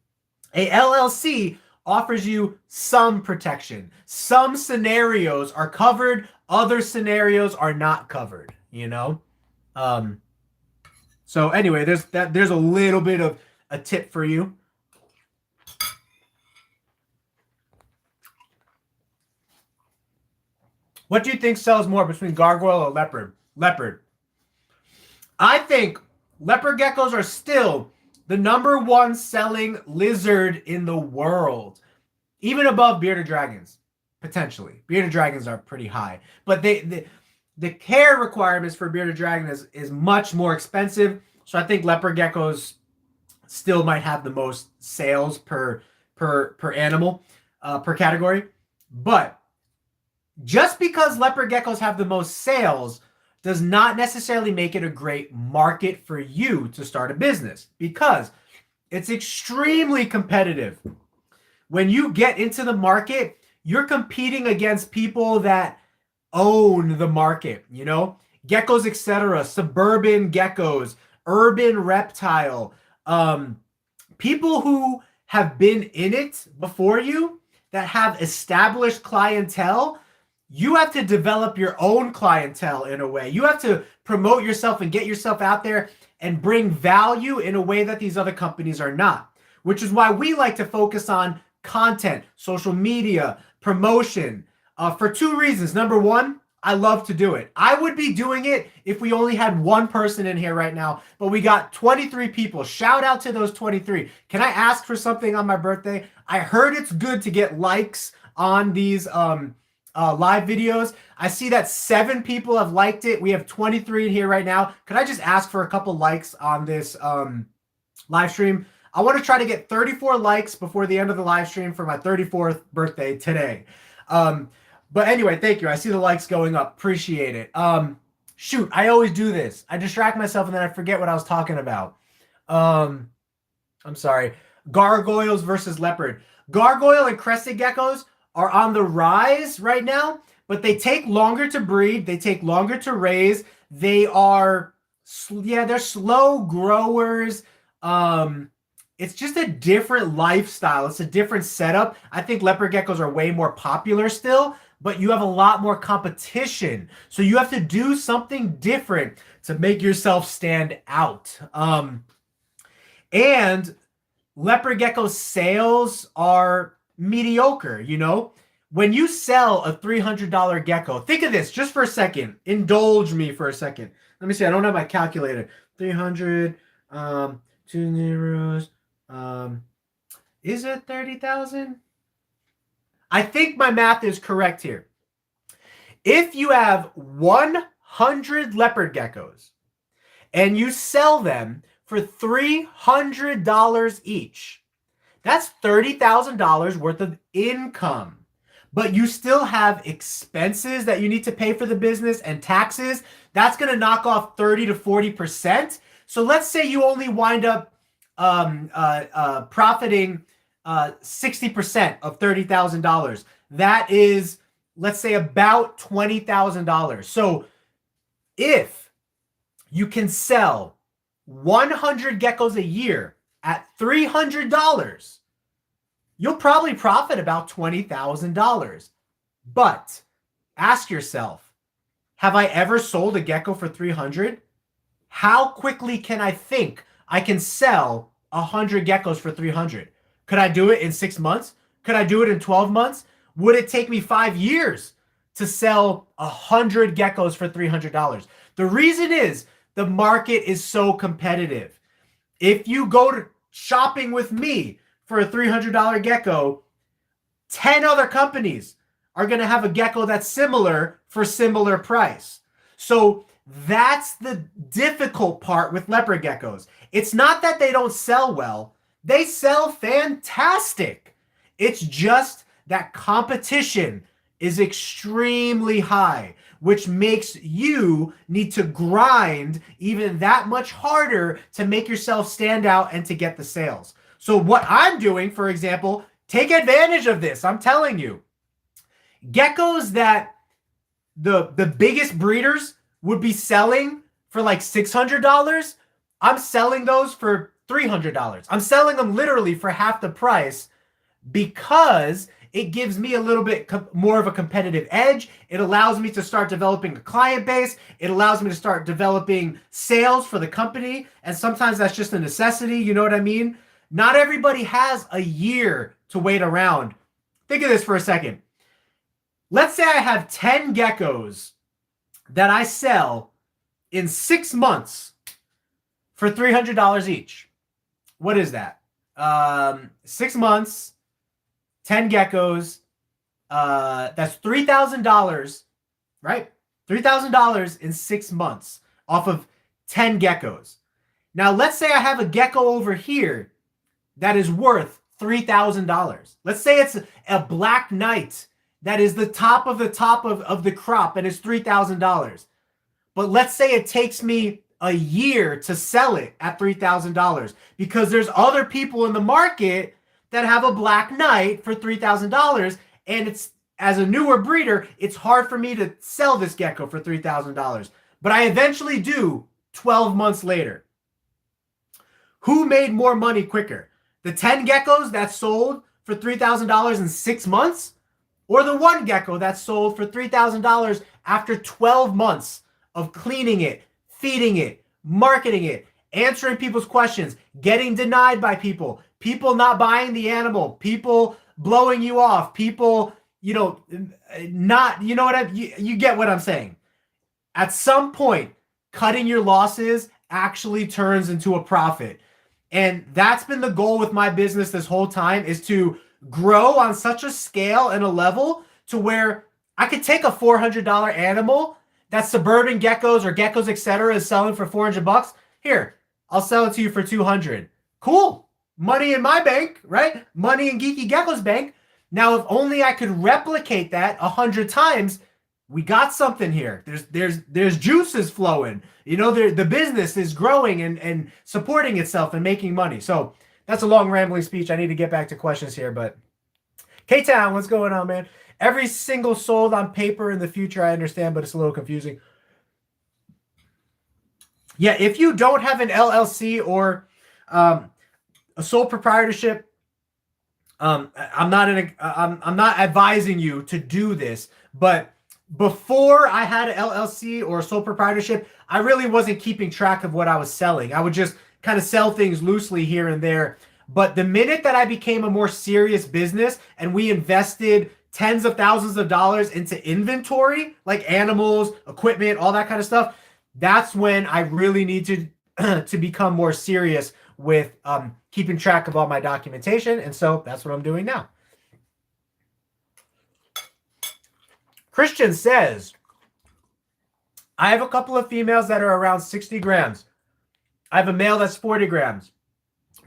A LLC offers you some protection. Some scenarios are covered, other scenarios are not covered, you know? So anyway, there's a little bit of a tip for you. What do you think sells more between gargoyle or leopard? Leopard. I think leopard geckos are still the #1 selling lizard in the world. Even above bearded dragons, potentially. Bearded dragons are pretty high. But the care requirements for bearded dragon is much more expensive. So I think leopard geckos still might have the most sales per animal, per category. But just because leopard geckos have the most sales does not necessarily make it a great market for you to start a business, because it's extremely competitive. When you get into the market, you're competing against people that own the market, you know? Geckos, etc., suburban geckos, urban reptile, people who have been in it before you, that have established clientele. You have to develop your own clientele in a way. You have to promote yourself and get yourself out there and bring value in a way that these other companies are not, which is why we like to focus on content, social media, promotion, for 2 reasons. Number one, I love to do it. I would be doing it if we only had 1 person in here right now, but we got 23 people. Shout out to those 23. Can I ask for something on my birthday? I heard it's good to get likes on these live videos. I see that 7 people have liked it. We have 23 in here right now. Could I just ask for a couple likes on this live stream? I want to try to get 34 likes before the end of the live stream for my 34th birthday today. But anyway, thank you. I see the likes going up. Appreciate it. Shoot, I always do this. I distract myself and then I forget what I was talking about. I'm sorry. Gargoyles versus leopard. Gargoyle and crested geckos are on the rise right now, but they take longer to breed. They take longer to raise. They are, yeah, they're slow growers. It's just a different lifestyle. It's a different setup. I think leopard geckos are way more popular still, but you have a lot more competition. So you have to do something different to make yourself stand out. And leopard gecko sales are mediocre, you know? When you sell a $300 gecko, think of this just for a second. Indulge me for a second. Let me see. I don't have my calculator. 300, 2 zeros. Is it 30,000? I think my math is correct here. If you have 100 leopard geckos and you sell them for $300 each, that's $30,000 worth of income. But you still have expenses that you need to pay for the business and taxes. That's going to knock off 30 to 40%. So let's say you only wind up profiting 60% of $30,000. That is, let's say, about $20,000. So if you can sell 100 geckos a year at $300, you'll probably profit about $20,000. But ask yourself, have I ever sold a gecko for 300? How quickly can I think I can sell 100 geckos for 300? Could I do it in 6 months? Could I do it in 12 months? Would it take me 5 years to sell 100 geckos for $300? The reason is the market is so competitive. If you go to shopping with me for a $300 gecko, 10 other companies are going to have a gecko that's similar for similar price. So that's the difficult part with leopard geckos. It's not that they don't sell well. They sell fantastic. It's just that competition is extremely high, which makes you need to grind even that much harder to make yourself stand out and to get the sales. So what I'm doing, for example, take advantage of this. I'm telling you, geckos that the biggest breeders would be selling for like $600, I'm selling those for $300. I'm selling them literally for half the price because it gives me a little bit more of a competitive edge. It allows me to start developing a client base. It allows me to start developing sales for the company. And sometimes that's just a necessity. You know what I mean? Not everybody has a year to wait around. Think of this for a second. Let's say I have 10 geckos that I sell in 6 months for $300 each. What is that? 6 months, 10 geckos. That's $3,000, right? $3,000 in 6 months off of 10 geckos. Now, let's say I have a gecko over here that is worth $3,000. Let's say it's a black knight that is the top of the crop and it's $3,000. But let's say it takes me a year to sell it at $3,000 because there's other people in the market that have a black knight for $3,000, and it's, as a newer breeder, it's hard for me to sell this gecko for $3,000. But I eventually do 12 months later. Who made more money quicker? The 10 geckos that sold for $3,000 in 6 months, or the one gecko that sold for $3,000 after 12 months of cleaning it, feeding it, marketing it, answering people's questions, getting denied by people, people not buying the animal, people blowing you off, people, you know, not, you know what you get what I'm saying. At some point, cutting your losses actually turns into a profit. And that's been the goal with my business this whole time, is to grow on such a scale and a level to where I could take a $400 animal that Suburban Geckos or Geckos, etc. is selling for $400. Here, I'll sell it to you for $200. Cool. Money in my bank, right? Money in Geeky Gecko's bank. Now, if only I could replicate that 100 times, we got something here. There's juices flowing. You know, the business is growing and supporting itself and making money. So that's a long rambling speech. I need to get back to questions here, but K-Town, what's going on, man? Every single sold on paper in the future, I understand, but it's a little confusing. Yeah, if you don't have an LLC or a sole proprietorship, I'm not advising you to do this, but before I had an LLC or a sole proprietorship, I really wasn't keeping track of what I was selling. I would just kind of sell things loosely here and there. But the minute that I became a more serious business and we invested tens of thousands of dollars into inventory, like animals, equipment, all that kind of stuff, that's when I really need to become more serious with keeping track of all my documentation. And so that's what I'm doing now. Christian says, I have a couple of females that are around 60 grams. I have a male that's 40 grams.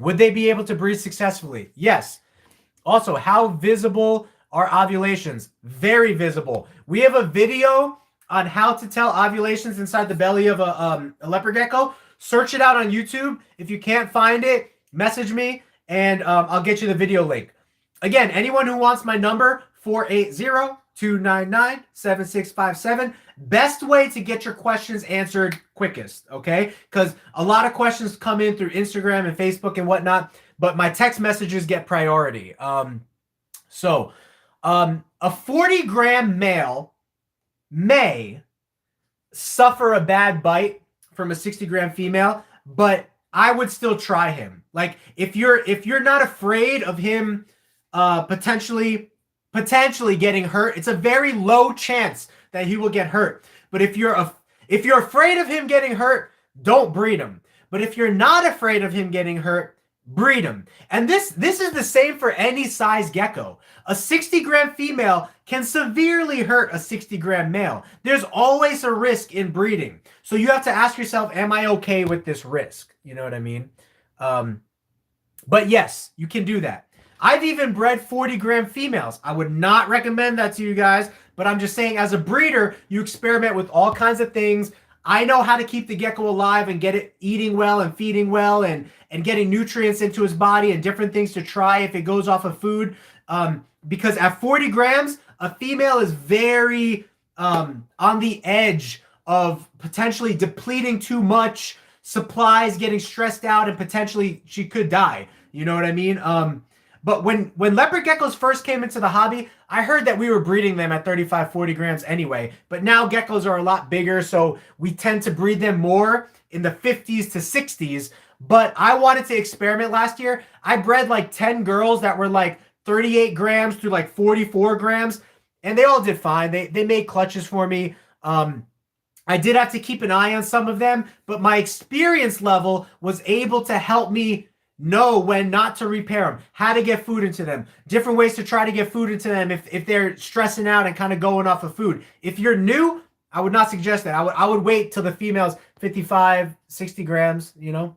Would they be able to breed successfully? Yes. Also, how visible are ovulations? Very visible. We have a video on how to tell ovulations inside the belly of a leopard gecko. Search it out on YouTube. If you can't find it, message me and I'll get you the video link. Again, anyone who wants my number, 480-299-7657. Best way to get your questions answered quickest, okay? Because a lot of questions come in through Instagram and Facebook and whatnot, but my text messages get priority. A 40-gram male may suffer a bad bite from a 60-gram female, but I would still try him. Like if you're not afraid of him potentially getting hurt, it's a very low chance that he will get hurt. But if you're afraid of him getting hurt, don't breed him. But if you're not afraid of him getting hurt, breed him. And this is the same for any size gecko. A 60-gram female can severely hurt a 60-gram male. There's always a risk in breeding. So you have to ask yourself, am I okay with this risk? You know what I mean? But yes, you can do that. I've even bred 40-gram females. I would not recommend that to you guys, but I'm just saying as a breeder, you experiment with all kinds of things. I know how to keep the gecko alive and get it eating well and feeding well and getting nutrients into his body and different things to try if it goes off of food. Because at 40 grams, a female is very on the edge of potentially depleting too much, supplies getting stressed out, and potentially she could die. You know what I mean? But when leopard geckos first came into the hobby, I heard that we were breeding them at 35, 40 grams anyway. But now geckos are a lot bigger, so we tend to breed them more in the 50s to 60s. But I wanted to experiment last year. I bred like 10 girls that were like 38 grams to like 44 grams, and they all did fine. They made clutches for me. I did have to keep an eye on some of them, but my experience level was able to help me know when not to repair them, how to get food into them, different ways to try to get food into them if they're stressing out and kind of going off of food. If you're new, I would not suggest that. I would wait till the female's 55, 60 grams, you know?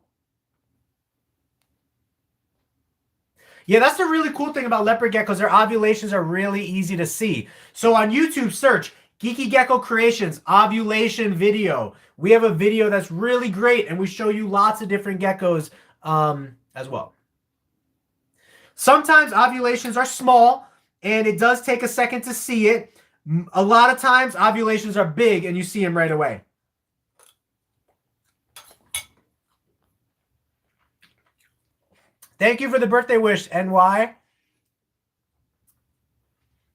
Yeah, that's the really cool thing about leopard geckos. Their ovulations are really easy to see. So on YouTube, search Geeky Gecko Creations ovulation video. We have a video that's really great, and we show you lots of different geckos as well. Sometimes ovulations are small, and it does take a second to see it. A lot of times, ovulations are big, and you see them right away. Thank you for the birthday wish, NY.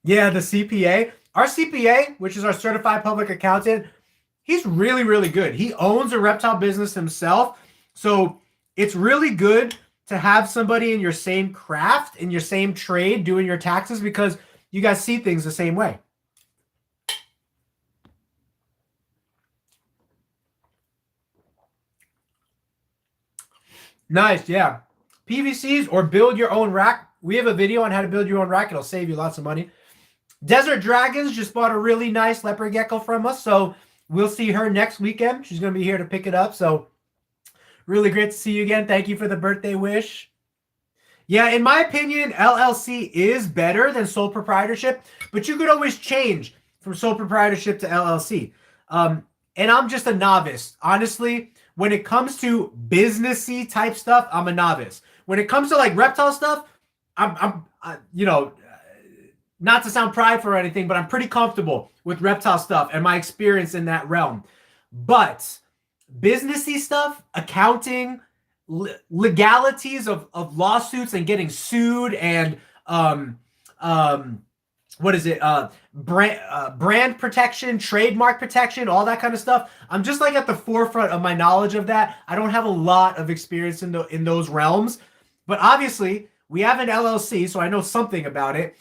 Yeah, the CPA. Our CPA, which is our certified public accountant, he's really, really good. He owns a reptile business himself. So it's really good to have somebody in your same craft, in your same trade, doing your taxes, because you guys see things the same way. Nice, yeah. PVCs or build your own rack. We have a video on how to build your own rack. It'll save you lots of money. Desert Dragons just bought a really nice leopard gecko from us, so we'll see her next weekend. She's going to be here to pick it up, so really great to see you again. Thank you for the birthday wish. Yeah, in my opinion, LLC is better than sole proprietorship, but you could always change from sole proprietorship to LLC. And I'm just a novice. Honestly, when it comes to businessy type stuff, I'm a novice. When it comes to like reptile stuff, I'm you know, not to sound prideful or anything, but I'm pretty comfortable with reptile stuff and my experience in that realm. But businessy stuff, accounting, legalities of lawsuits and getting sued, and what is it? Brand protection, trademark protection, all that kind of stuff. I'm just like at the forefront of my knowledge of that. I don't have a lot of experience in those realms, but obviously we have an LLC, so I know something about it.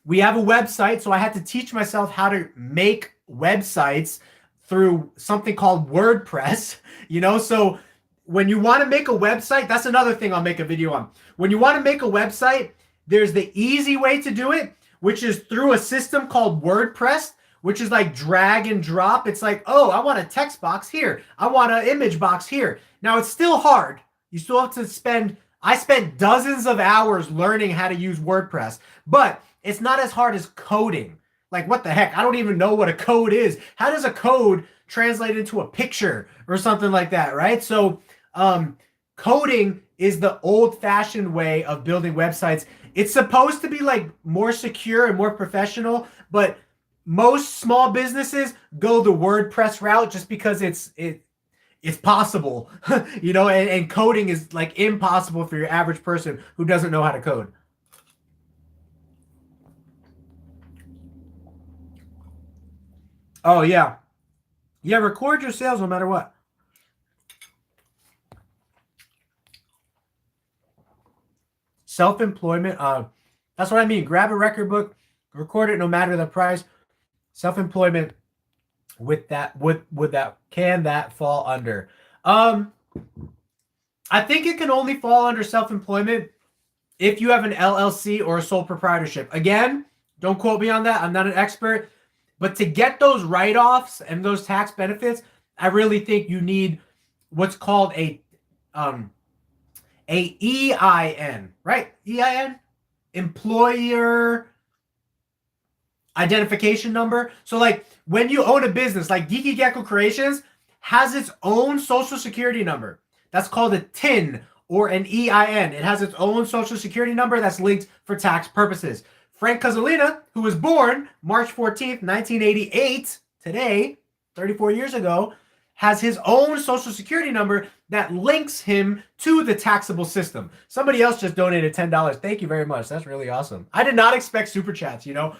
We have a website, so I had to teach myself how to make websites through something called WordPress, you know? So when you want to make a website, that's another thing I'll make a video on. When you want to make a website, there's the easy way to do it, which is through a system called WordPress, which is like drag and drop. It's like, oh, I want a text box here. I want an image box here. Now, it's still hard. You still have to I spent dozens of hours learning how to use WordPress, but it's not as hard as coding. Like, what the heck? I don't even know what a code is. How does a code translate into a picture or something like that, right? So coding is the old-fashioned way of building websites. It's supposed to be like more secure and more professional, but most small businesses go the WordPress route just because it's possible, you know, and coding is like impossible for your average person who doesn't know how to code. Oh, yeah. Yeah, record your sales no matter what. Self-employment, that's what I mean. Grab a record book, record it no matter the price. Self-employment, with that, can that fall under? I think it can only fall under self-employment if you have an LLC or a sole proprietorship. Again, don't quote me on that. I'm not an expert. But to get those write-offs and those tax benefits, I really think you need what's called a EIN, right? EIN, employer identification number. So like when you own a business, like Geeky Gecko Creations has its own social security number. That's called a TIN or an EIN. It has its own social security number that's linked for tax purposes. Frank Casalina, who was born March 14th, 1988, today, 34 years ago, has his own social security number that links him to the taxable system. Somebody else just donated $10. Thank you very much. That's really awesome. I did not expect super chats, you know.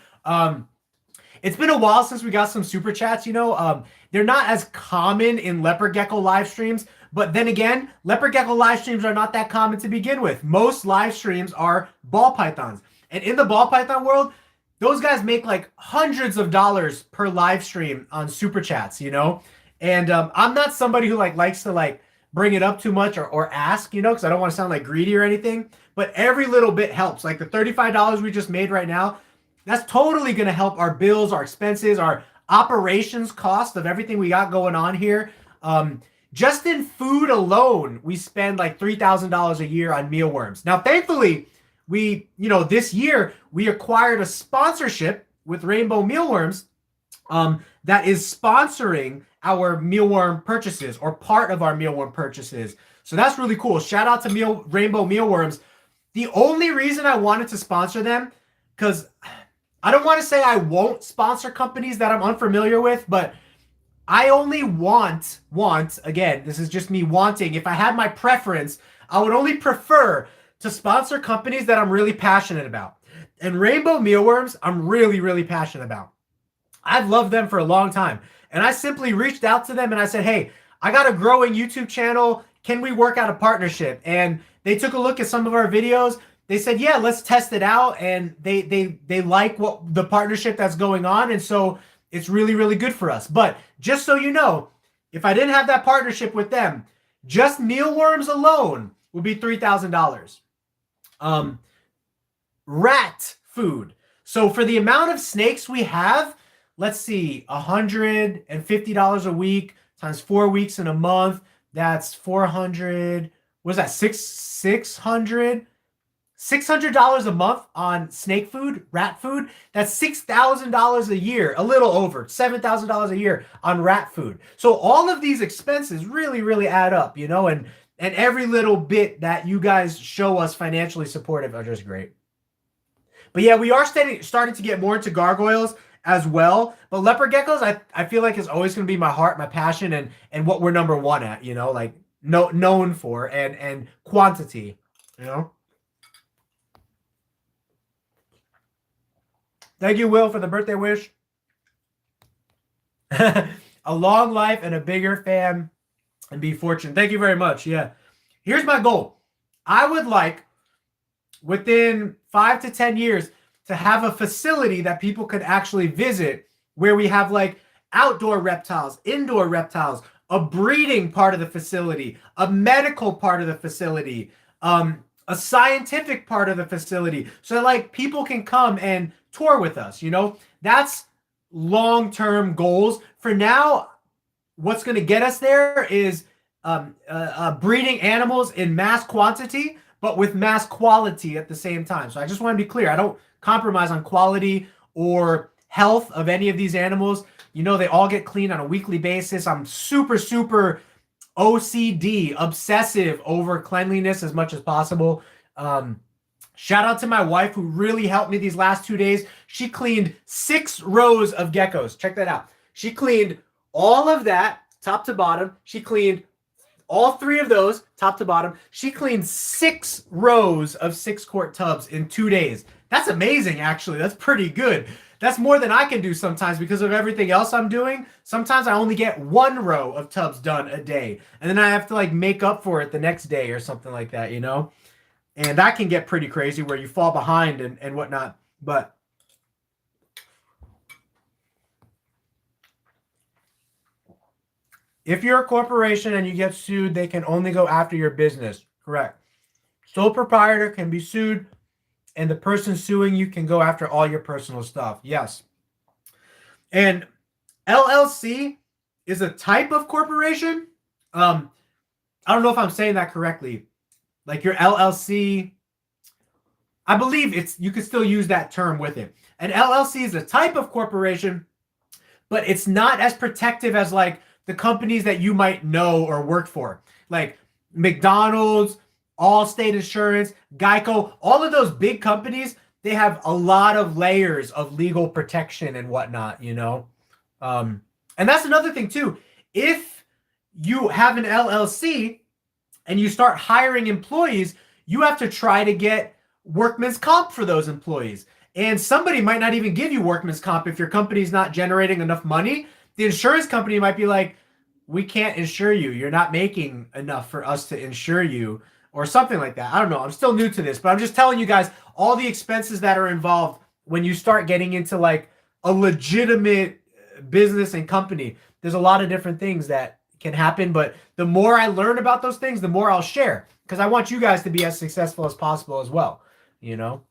It's been a while since we got some super chats, you know. They're not as common in Leopard Gecko live streams, but then again, Leopard Gecko live streams are not that common to begin with. Most live streams are ball pythons. And in the ball python world, those guys make like hundreds of dollars per live stream on super chats, you know? And I'm not somebody who like likes to like bring it up too much or ask, you know, because I don't want to sound like greedy or anything. But every little bit helps. Like the $35 we just made right now, that's totally going to help our bills, our expenses, our operations cost of everything we got going on here. Just in food alone, we spend like $3,000 a year on mealworms. Now, thankfully, this year we acquired a sponsorship with Rainbow Mealworms that is sponsoring our mealworm purchases or part of our mealworm purchases. So that's really cool. Shout out to Rainbow Mealworms. The only reason I wanted to sponsor them, because I don't want to say I won't sponsor companies that I'm unfamiliar with, but I only want, again, this is just me wanting, if I had my preference, I would only prefer to sponsor companies that I'm really passionate about. And Rainbow Mealworms, I'm really, really passionate about. I've loved them for a long time. And I simply reached out to them and I said, hey, I got a growing YouTube channel. Can we work out a partnership? And they took a look at some of our videos. They said, yeah, let's test it out. And they like what the partnership that's going on. And so it's really, really good for us. But just so you know, if I didn't have that partnership with them, just mealworms alone would be $3,000. Rat food. So for the amount of snakes we have, let's see, $150 a week times 4 weeks in a month. That's 400. What is that? $600 a month on snake food, rat food. That's $6,000 a year, a little over $7,000 a year on rat food. So all of these expenses really, really add up, you know, and every little bit that you guys show us financially supportive are just great. But yeah, we are starting to get more into gargoyles as well. But leopard geckos, I feel like is always going to be my heart, my passion, and what we're number one at. You know, like known for and quantity. You know. Thank you, Will, for the birthday wish. A long life and a bigger fam and be fortunate. Thank you very much. Yeah. Here's my goal. I would like within 5 to 10 years to have a facility that people could actually visit where we have like outdoor reptiles, indoor reptiles, a breeding part of the facility, a medical part of the facility, a scientific part of the facility. So like people can come and tour with us, you know. That's long-term goals. For now, what's going to get us there is breeding animals in mass quantity, but with mass quality at the same time. So I just want to be clear. I don't compromise on quality or health of any of these animals. You know, they all get cleaned on a weekly basis. I'm super, super OCD, obsessive over cleanliness as much as possible. Shout out to my wife who really helped me these last 2 days. She cleaned 6 rows of geckos. Check that out. She cleaned all of that top to bottom. She cleaned all 3 of those top to bottom. She cleaned 6 rows of 6-quart tubs in 2 days. That's amazing, actually. That's pretty good. That's more than I can do sometimes because of everything else I'm doing. Sometimes I only get 1 row of tubs done a day. And then I have to like make up for it the next day or something like that, you know? And that can get pretty crazy where you fall behind and whatnot. But if you're a corporation and you get sued, they can only go after your business. Correct. Sole proprietor can be sued, and the person suing you can go after all your personal stuff. Yes. And LLC is a type of corporation. I don't know if I'm saying that correctly. Like your LLC, I believe you could still use that term with it. An LLC is a type of corporation, but it's not as protective as like the companies that you might know or work for. Like McDonald's, Allstate Insurance, Geico, all of those big companies, they have a lot of layers of legal protection and whatnot, you know? And that's another thing too. If you have an LLC and you start hiring employees, you have to try to get workman's comp for those employees. And somebody might not even give you workman's comp if your company's not generating enough money. The insurance company might be like, we can't insure you. You're not making enough for us to insure you, or something like that. I don't know. I'm still new to this, but I'm just telling you guys all the expenses that are involved when you start getting into like a legitimate business and company. There's a lot of different things that can happen, but the more I learn about those things, the more I'll share, because I want you guys to be as successful as possible as well. You know,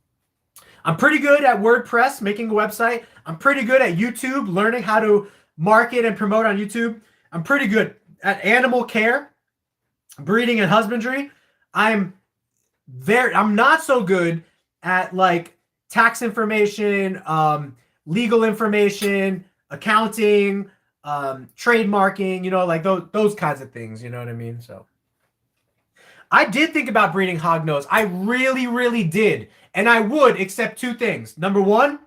I'm pretty good at WordPress, making a website. I'm pretty good at YouTube, learning how to market and promote on YouTube. I'm pretty good at animal care, breeding and husbandry. I'm not so good at like tax information, legal information, accounting, trademarking, you know, like those kinds of things, you know what I mean? So I did think about breeding hognose. I really, really did. And I would, except 2 things. Number 1,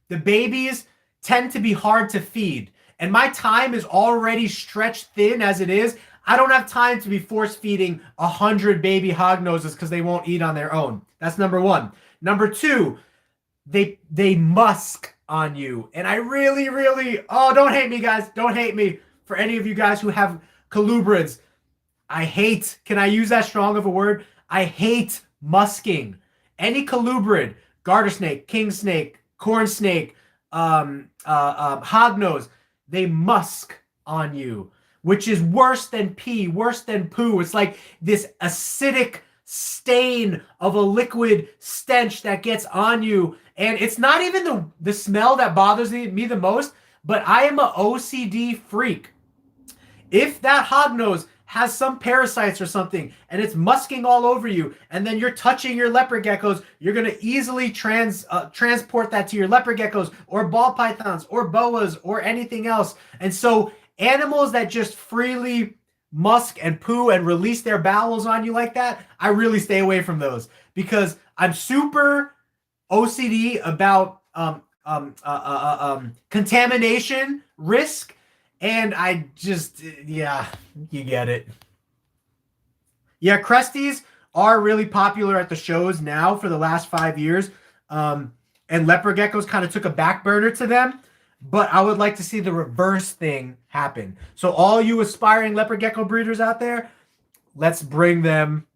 the babies tend to be hard to feed. And my time is already stretched thin as it is. I don't have time to be force feeding 100 baby hognoses because they won't eat on their own. That's number 1. Number 2, they musk on you. And I really, really, don't hate me, guys. Don't hate me. For any of you guys who have colubrids, I hate, can I use that strong of a word? I hate musking. Any colubrid, garter snake, king snake, corn snake, hognose, they musk on you, which is worse than pee, worse than poo. It's like this acidic stain of a liquid stench that gets on you. And it's not even the smell that bothers me the most, but I am a OCD freak. If that hognose has some parasites or something and it's musking all over you, and then you're touching your leopard geckos, you're going to easily transport that to your leopard geckos or ball pythons or boas or anything else. And so animals that just freely musk and poo and release their bowels on you like that, I really stay away from those, because I'm super OCD about contamination risk, and I just, yeah, you get it. Yeah, Cresties are really popular at the shows now for the last 5 years, and leopard geckos kind of took a back burner to them. But I would like to see the reverse thing happen. So all you aspiring leopard gecko breeders out there, let's bring them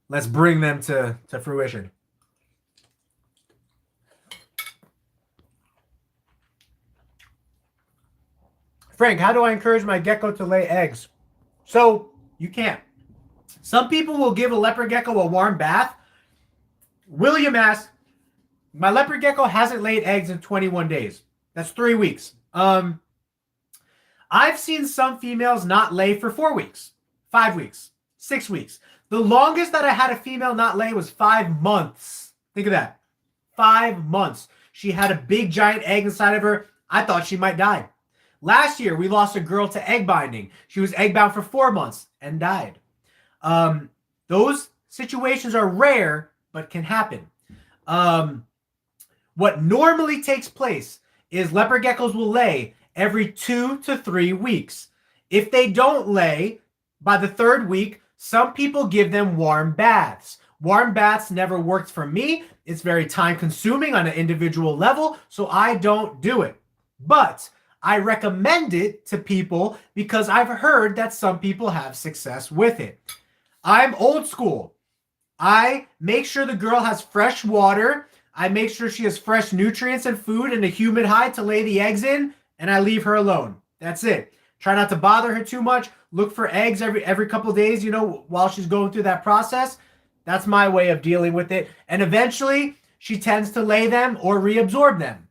to fruition. Frank, how do I encourage my gecko to lay eggs? So you can't. Some people will give a leopard gecko a warm bath. William asks, my leopard gecko hasn't laid eggs in 21 days. That's 3 weeks. I've seen some females not lay for 4 weeks, 5 weeks, 6 weeks. The longest that I had a female not lay was 5 months. Think of that. 5 months. She had a big giant egg inside of her. I thought she might die. Last year, we lost a girl to egg binding. She was egg bound for 4 months and died. Those situations are rare, but can happen. What normally takes place is leopard geckos will lay every 2 to 3 weeks. If they don't lay by the 3rd week, some people give them warm baths. Warm baths never worked for me. It's very time consuming on an individual level, so I don't do it. But I recommend it to people because I've heard that some people have success with it. I'm old school. I make sure the girl has fresh water. I make sure she has fresh nutrients and food and a humid hide to lay the eggs in, and I leave her alone. That's it. Try not to bother her too much. Look for eggs every couple of days, while she's going through that process. That's my way of dealing with it. And eventually, she tends to lay them or reabsorb them,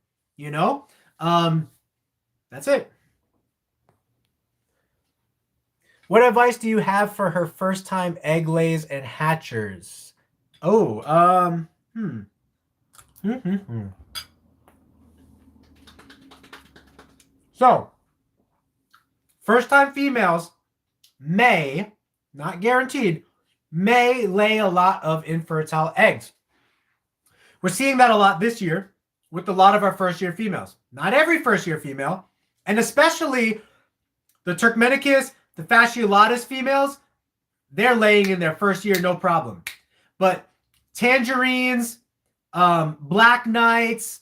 That's it. What advice do you have for her first time egg lays and hatchers? So, first time females may, not guaranteed, may lay a lot of infertile eggs. We're seeing that a lot this year with a lot of our first year females. Not every first year female, and especially the Turkmenicus, the fasciolatus females, they're laying in their first year no problem. But tangerines, black knights,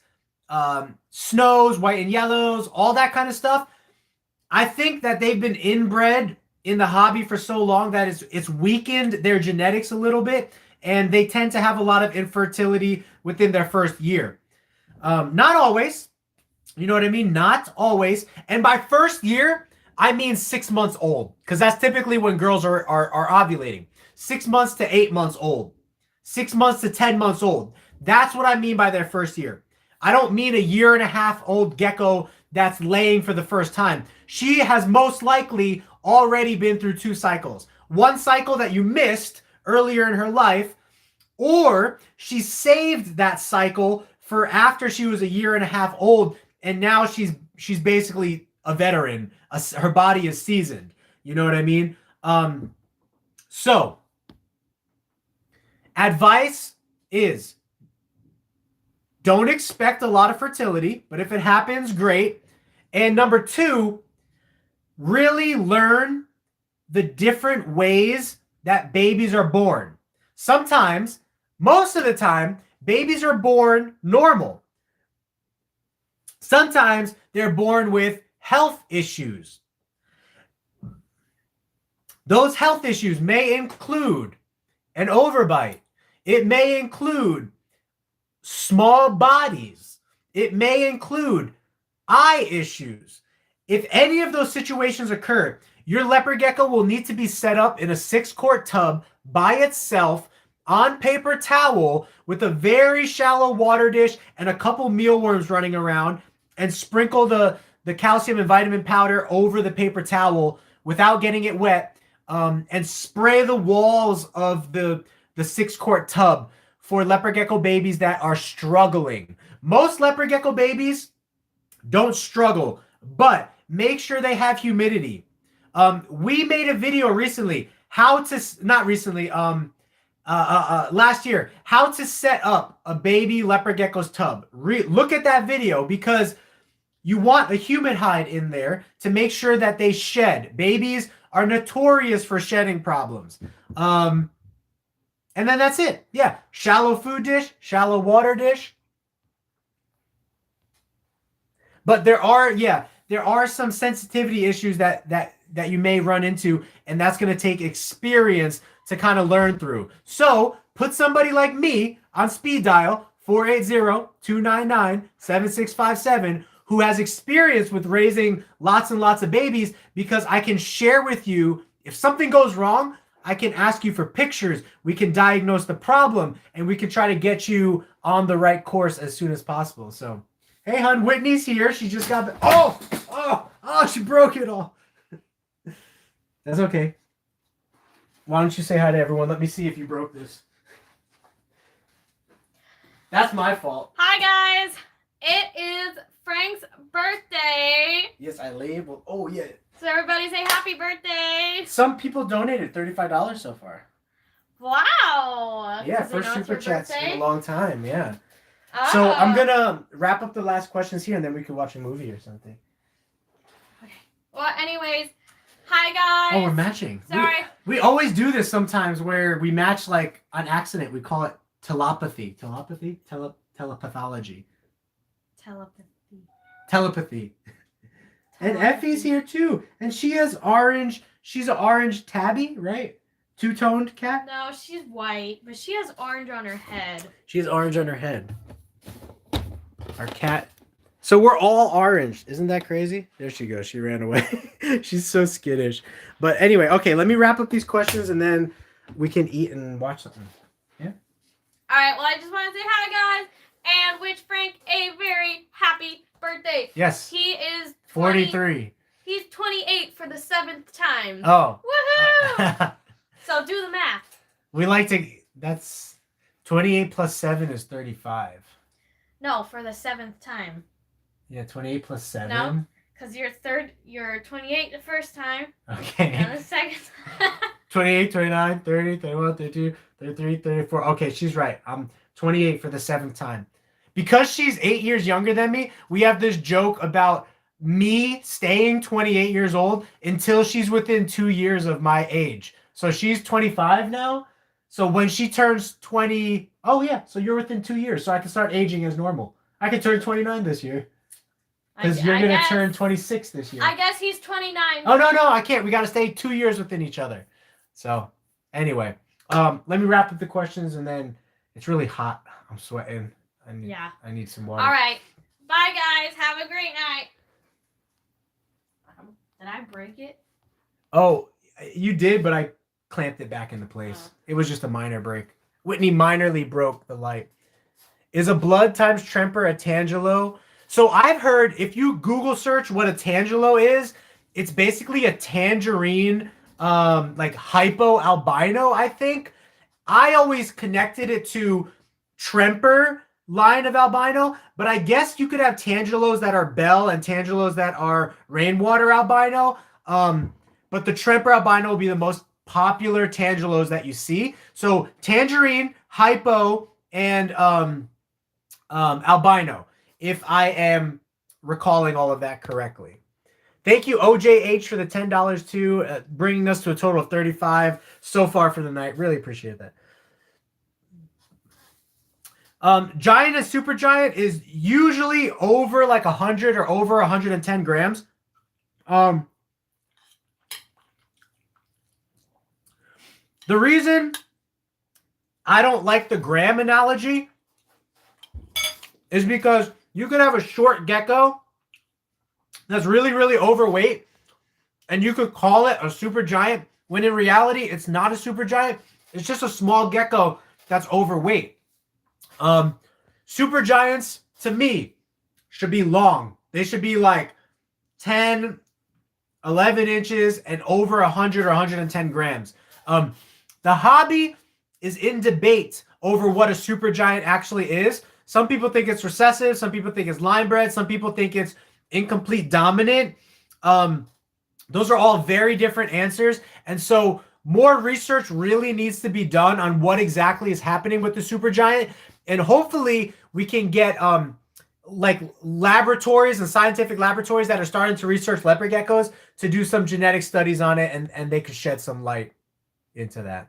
snows, white and yellows, all that kind of stuff, I think that they've been inbred in the hobby for so long that it's weakened their genetics a little bit, and they tend to have a lot of infertility within their first year. Not always. You know what I mean? Not always. And by first year, I mean 6 months old, because that's typically when girls are ovulating. 6 months to 8 months old. 6 months to 10 months old. That's what I mean by their first year. I don't mean a 1.5 year old gecko that's laying for the first time. She has most likely already been through 2 cycles. One cycle that you missed earlier in her life, or she saved that cycle for after she was 1.5 years old, and now she's basically a veteran. Her body is seasoned. You know what I mean? So, advice is, don't expect a lot of fertility, but if it happens, great. And number 2, really learn the different ways that babies are born. Sometimes, most of the time, babies are born normal. Sometimes they're born with health issues. Those health issues may include an overbite. It may include small bodies. It may include eye issues. If any of those situations occur, your leopard gecko will need to be set up in a 6-quart tub by itself on paper towel with a very shallow water dish and a couple mealworms running around, and sprinkle the calcium and vitamin powder over the paper towel without getting it wet, and spray the walls of the 6-quart tub for leopard gecko babies that are struggling. Most leopard gecko babies don't struggle, but make sure they have humidity. We made a video recently, last year, how to set up a baby leopard gecko's tub. Look at that video because you want a human hide in there to make sure that they shed. Babies are notorious for shedding problems. And then that's it. Yeah, shallow food dish, shallow water dish. But there are some sensitivity issues that you may run into, and that's going to take experience to kind of learn through. So put somebody like me on speed dial 480-299-7657 who has experience with raising lots and lots of babies, because I can share with you if something goes wrong. I can ask you for pictures. We can diagnose the problem, and we can try to get you on the right course as soon as possible. So, hey, hon, Whitney's here. She just got the... Oh, she broke it all. That's okay. Why don't you say hi to everyone? Let me see if you broke this. That's my fault. Hi, guys. It is Frank's birthday. Yes, I labeled. Oh, yeah. So everybody say happy birthday. Some people donated $35 so far. Wow. Yeah, first super chats in a long time. Yeah. Oh. So I'm going to wrap up the last questions here, and then we can watch a movie or something. Okay. Well, anyways, hi, guys. Oh, we're matching. Sorry. We always do this sometimes where we match like on accident. We call it telepathy. Telepathology. Telepathy. And Effie's here too. And she has orange. She's an orange tabby, right? Two-toned cat? No, she's white, but she has orange on her head. She has orange on her head. Our cat. So we're all orange. Isn't that crazy? There she goes. She ran away. She's so skittish. But anyway, okay, let me wrap up these questions and then we can eat and watch something. Yeah? All right, well, I just want to say hi, guys, and wish Frank a very happy birthday. Yes. He is 43. He's 28 for the 7th time. Oh. Woohoo! So do the math. We like to... That's... 28 plus 7 is 35. No, for the 7th time. Yeah, 28 plus 7. No, because you're 28 the first time. Okay. And the second time. 28, 29, 30, 31, 32, 33, 34. Okay, she's right. I'm 28 for the 7th time. Because she's 8 years younger than me, we have this joke about me staying 28 years old until she's within 2 years of my age. So she's 25 now. So when she turns 20... Oh, yeah. So you're within 2 years. So I can start aging as normal. I can turn 29 this year. Because you're going to turn 26 this year. I guess he's 29. Oh, no, I can't. We got to stay 2 years within each other. So, anyway. Let me wrap up the questions, and then it's really hot. I'm sweating. I need some water. All right. Bye, guys. Have a great night. Did I break it? Oh, you did, but I clamped it back into place. Oh. It was just a minor break. Whitney minorly broke the light. Is a blood times tremper a tangelo? So I've heard if you Google search what a tangelo is, it's basically a tangerine, like hypo albino, I think. I always connected it to Tremper line of albino, but I guess you could have tangelos that are bell and tangelos that are rainwater albino. But the Tremper albino will be the most popular tangelos that you see. So tangerine, hypo, and albino, if I am recalling all of that correctly. Thank you, OJH, for the $10 too, bringing us to a total of 35 so far for the night. Really appreciate that. Giant and super giant is usually over like 100 or over 110 grams. The reason I don't like the gram analogy is because you could have a short gecko that's really, really overweight, and you could call it a super giant, when in reality, it's not a super giant. It's just a small gecko that's overweight. Super giants, to me, should be long. They should be like 10, 11 inches and over 100 or 110 grams. The hobby is in debate over what a super giant actually is. Some people think it's recessive. Some people think it's line bred. Some people think it's incomplete dominant. Those are all very different answers. And so more research really needs to be done on what exactly is happening with the supergiant, and hopefully we can get like laboratories and scientific laboratories that are starting to research leopard geckos to do some genetic studies on it, and they could shed some light into that.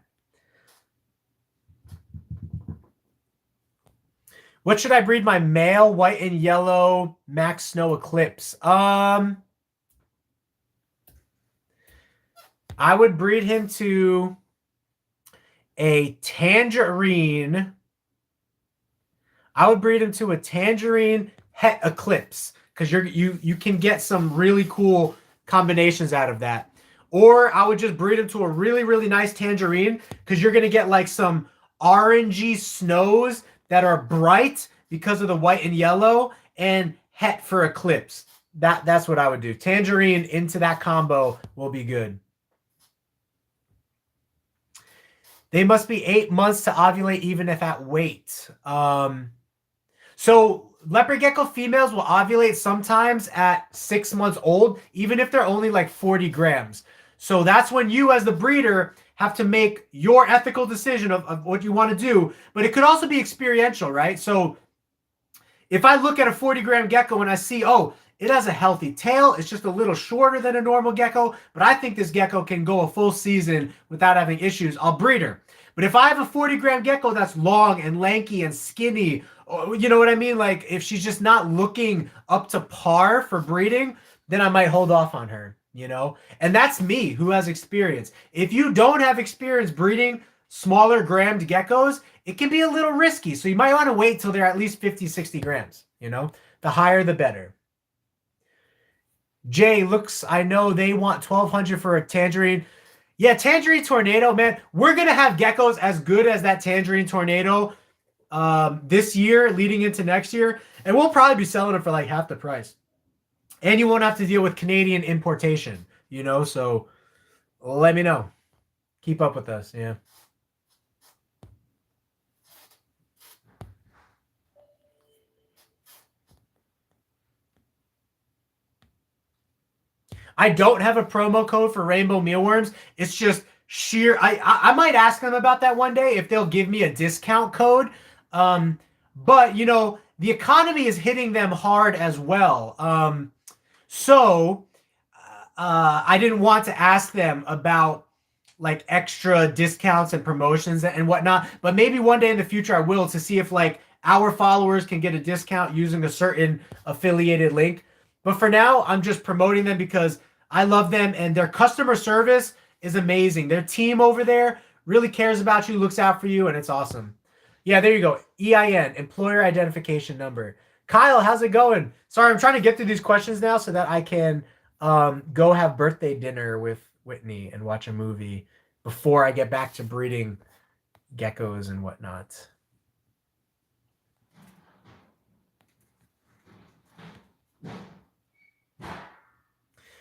What should I breed my male white and yellow Max Snow Eclipse? I would breed him to a tangerine. I would breed him to a tangerine het eclipse because you can get some really cool combinations out of that. Or I would just breed him to a really, really nice tangerine because you're going to get like some orangey snows that are bright because of the white and yellow, and het for eclipse. That's what I would do. Tangerine into that combo will be good. They must be 8 months to ovulate even if at weight. So leopard gecko females will ovulate sometimes at 6 months old, even if they're only like 40 grams. So that's when you as the breeder have to make your ethical decision of what you want to do. But it could also be experiential, right? So if I look at a 40-gram gecko and I see, oh, it has a healthy tail, it's just a little shorter than a normal gecko, but I think this gecko can go a full season without having issues, I'll breed her. But if I have a 40-gram gecko that's long and lanky and skinny, you know what I mean? Like if she's just not looking up to par for breeding, then I might hold off on her. You know, and that's me who has experience. If you don't have experience breeding smaller grammed geckos, it can be a little risky. So you might want to wait till they're at least 50, 60 grams. You know, the higher, the better. Jay looks, I know they want 1,200 for a tangerine. Yeah, tangerine tornado, man. We're going to have geckos as good as that tangerine tornado this year leading into next year. And we'll probably be selling them for like half the price. And you won't have to deal with Canadian importation, you know, so let me know. Keep up with us, yeah. I don't have a promo code for Rainbow Mealworms. It's just sheer. I might ask them about that one day if they'll give me a discount code. But, you know, the economy is hitting them hard as well. So I didn't want to ask them about like extra discounts and promotions and whatnot, but maybe one day in the future I will, to see if like our followers can get a discount using a certain affiliated link. But for now, I'm just promoting them because I love them and their customer service is amazing. Their team over there really cares about you, looks out for you, and it's awesome. Yeah, there you go. EIN, Employer Identification Number. Kyle, how's it going? Sorry, I'm trying to get through these questions now so that I can go have birthday dinner with Whitney and watch a movie before I get back to breeding geckos and whatnot.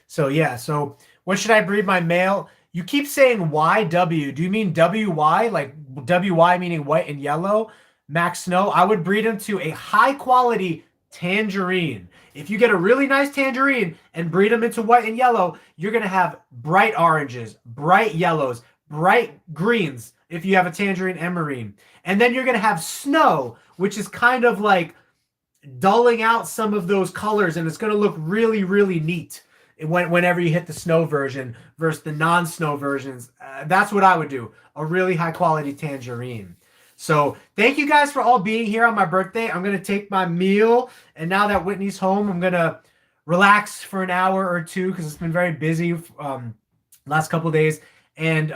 So yeah, so what should I breed my male? You keep saying YW. Do you mean WY? Like WY meaning white and yellow? Max Snow, I would breed him to a high quality tangerine. If you get a really nice tangerine and breed them into white and yellow, you're going to have bright oranges, bright yellows, bright greens if you have a tangerine emerine. And then you're going to have snow, which is kind of like dulling out some of those colors, and it's going to look really, really neat whenever you hit the snow version versus the non-snow versions. That's what I would do, a really high quality tangerine. So thank you guys for all being here on my birthday. I'm going to take my meal, and now that Whitney's home, I'm going to relax for an hour or two because it's been very busy last couple of days, and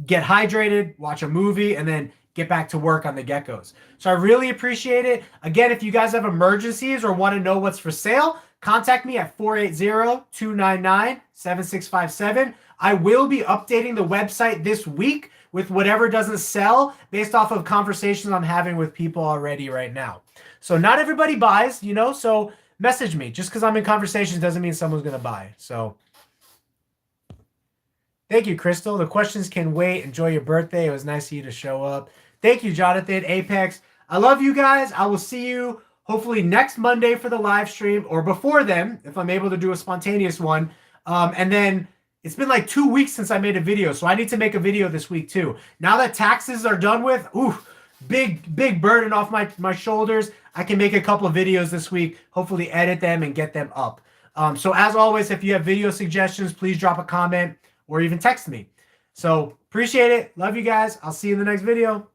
get hydrated, watch a movie, and then get back to work on the geckos. So I really appreciate it. Again, if you guys have emergencies or want to know what's for sale, contact me at 480-299-7657. I will be updating the website this week with whatever doesn't sell based off of conversations I'm having with people already right now. So not everybody buys, you know, so message me. Just because I'm in conversations doesn't mean someone's going to buy. So thank you, Crystal. The questions can wait. Enjoy your birthday. It was nice of you to show up. Thank you, Jonathan, Apex. I love you guys. I will see you hopefully next Monday for the live stream, or before then, if I'm able to do a spontaneous one. And then It's been like 2 weeks since I made a video, so I need to make a video this week too. Now that taxes are done with, ooh, big burden off my shoulders. I can make a couple of videos this week, hopefully edit them and get them up. So as always, if you have video suggestions, please drop a comment or even text me. So appreciate it. Love you guys. I'll see you in the next video.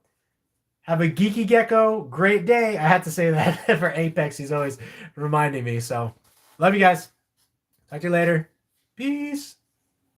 Have a geeky gecko great day. I had to say that for Apex. He's always reminding me. So love you guys. Talk to you later. Peace.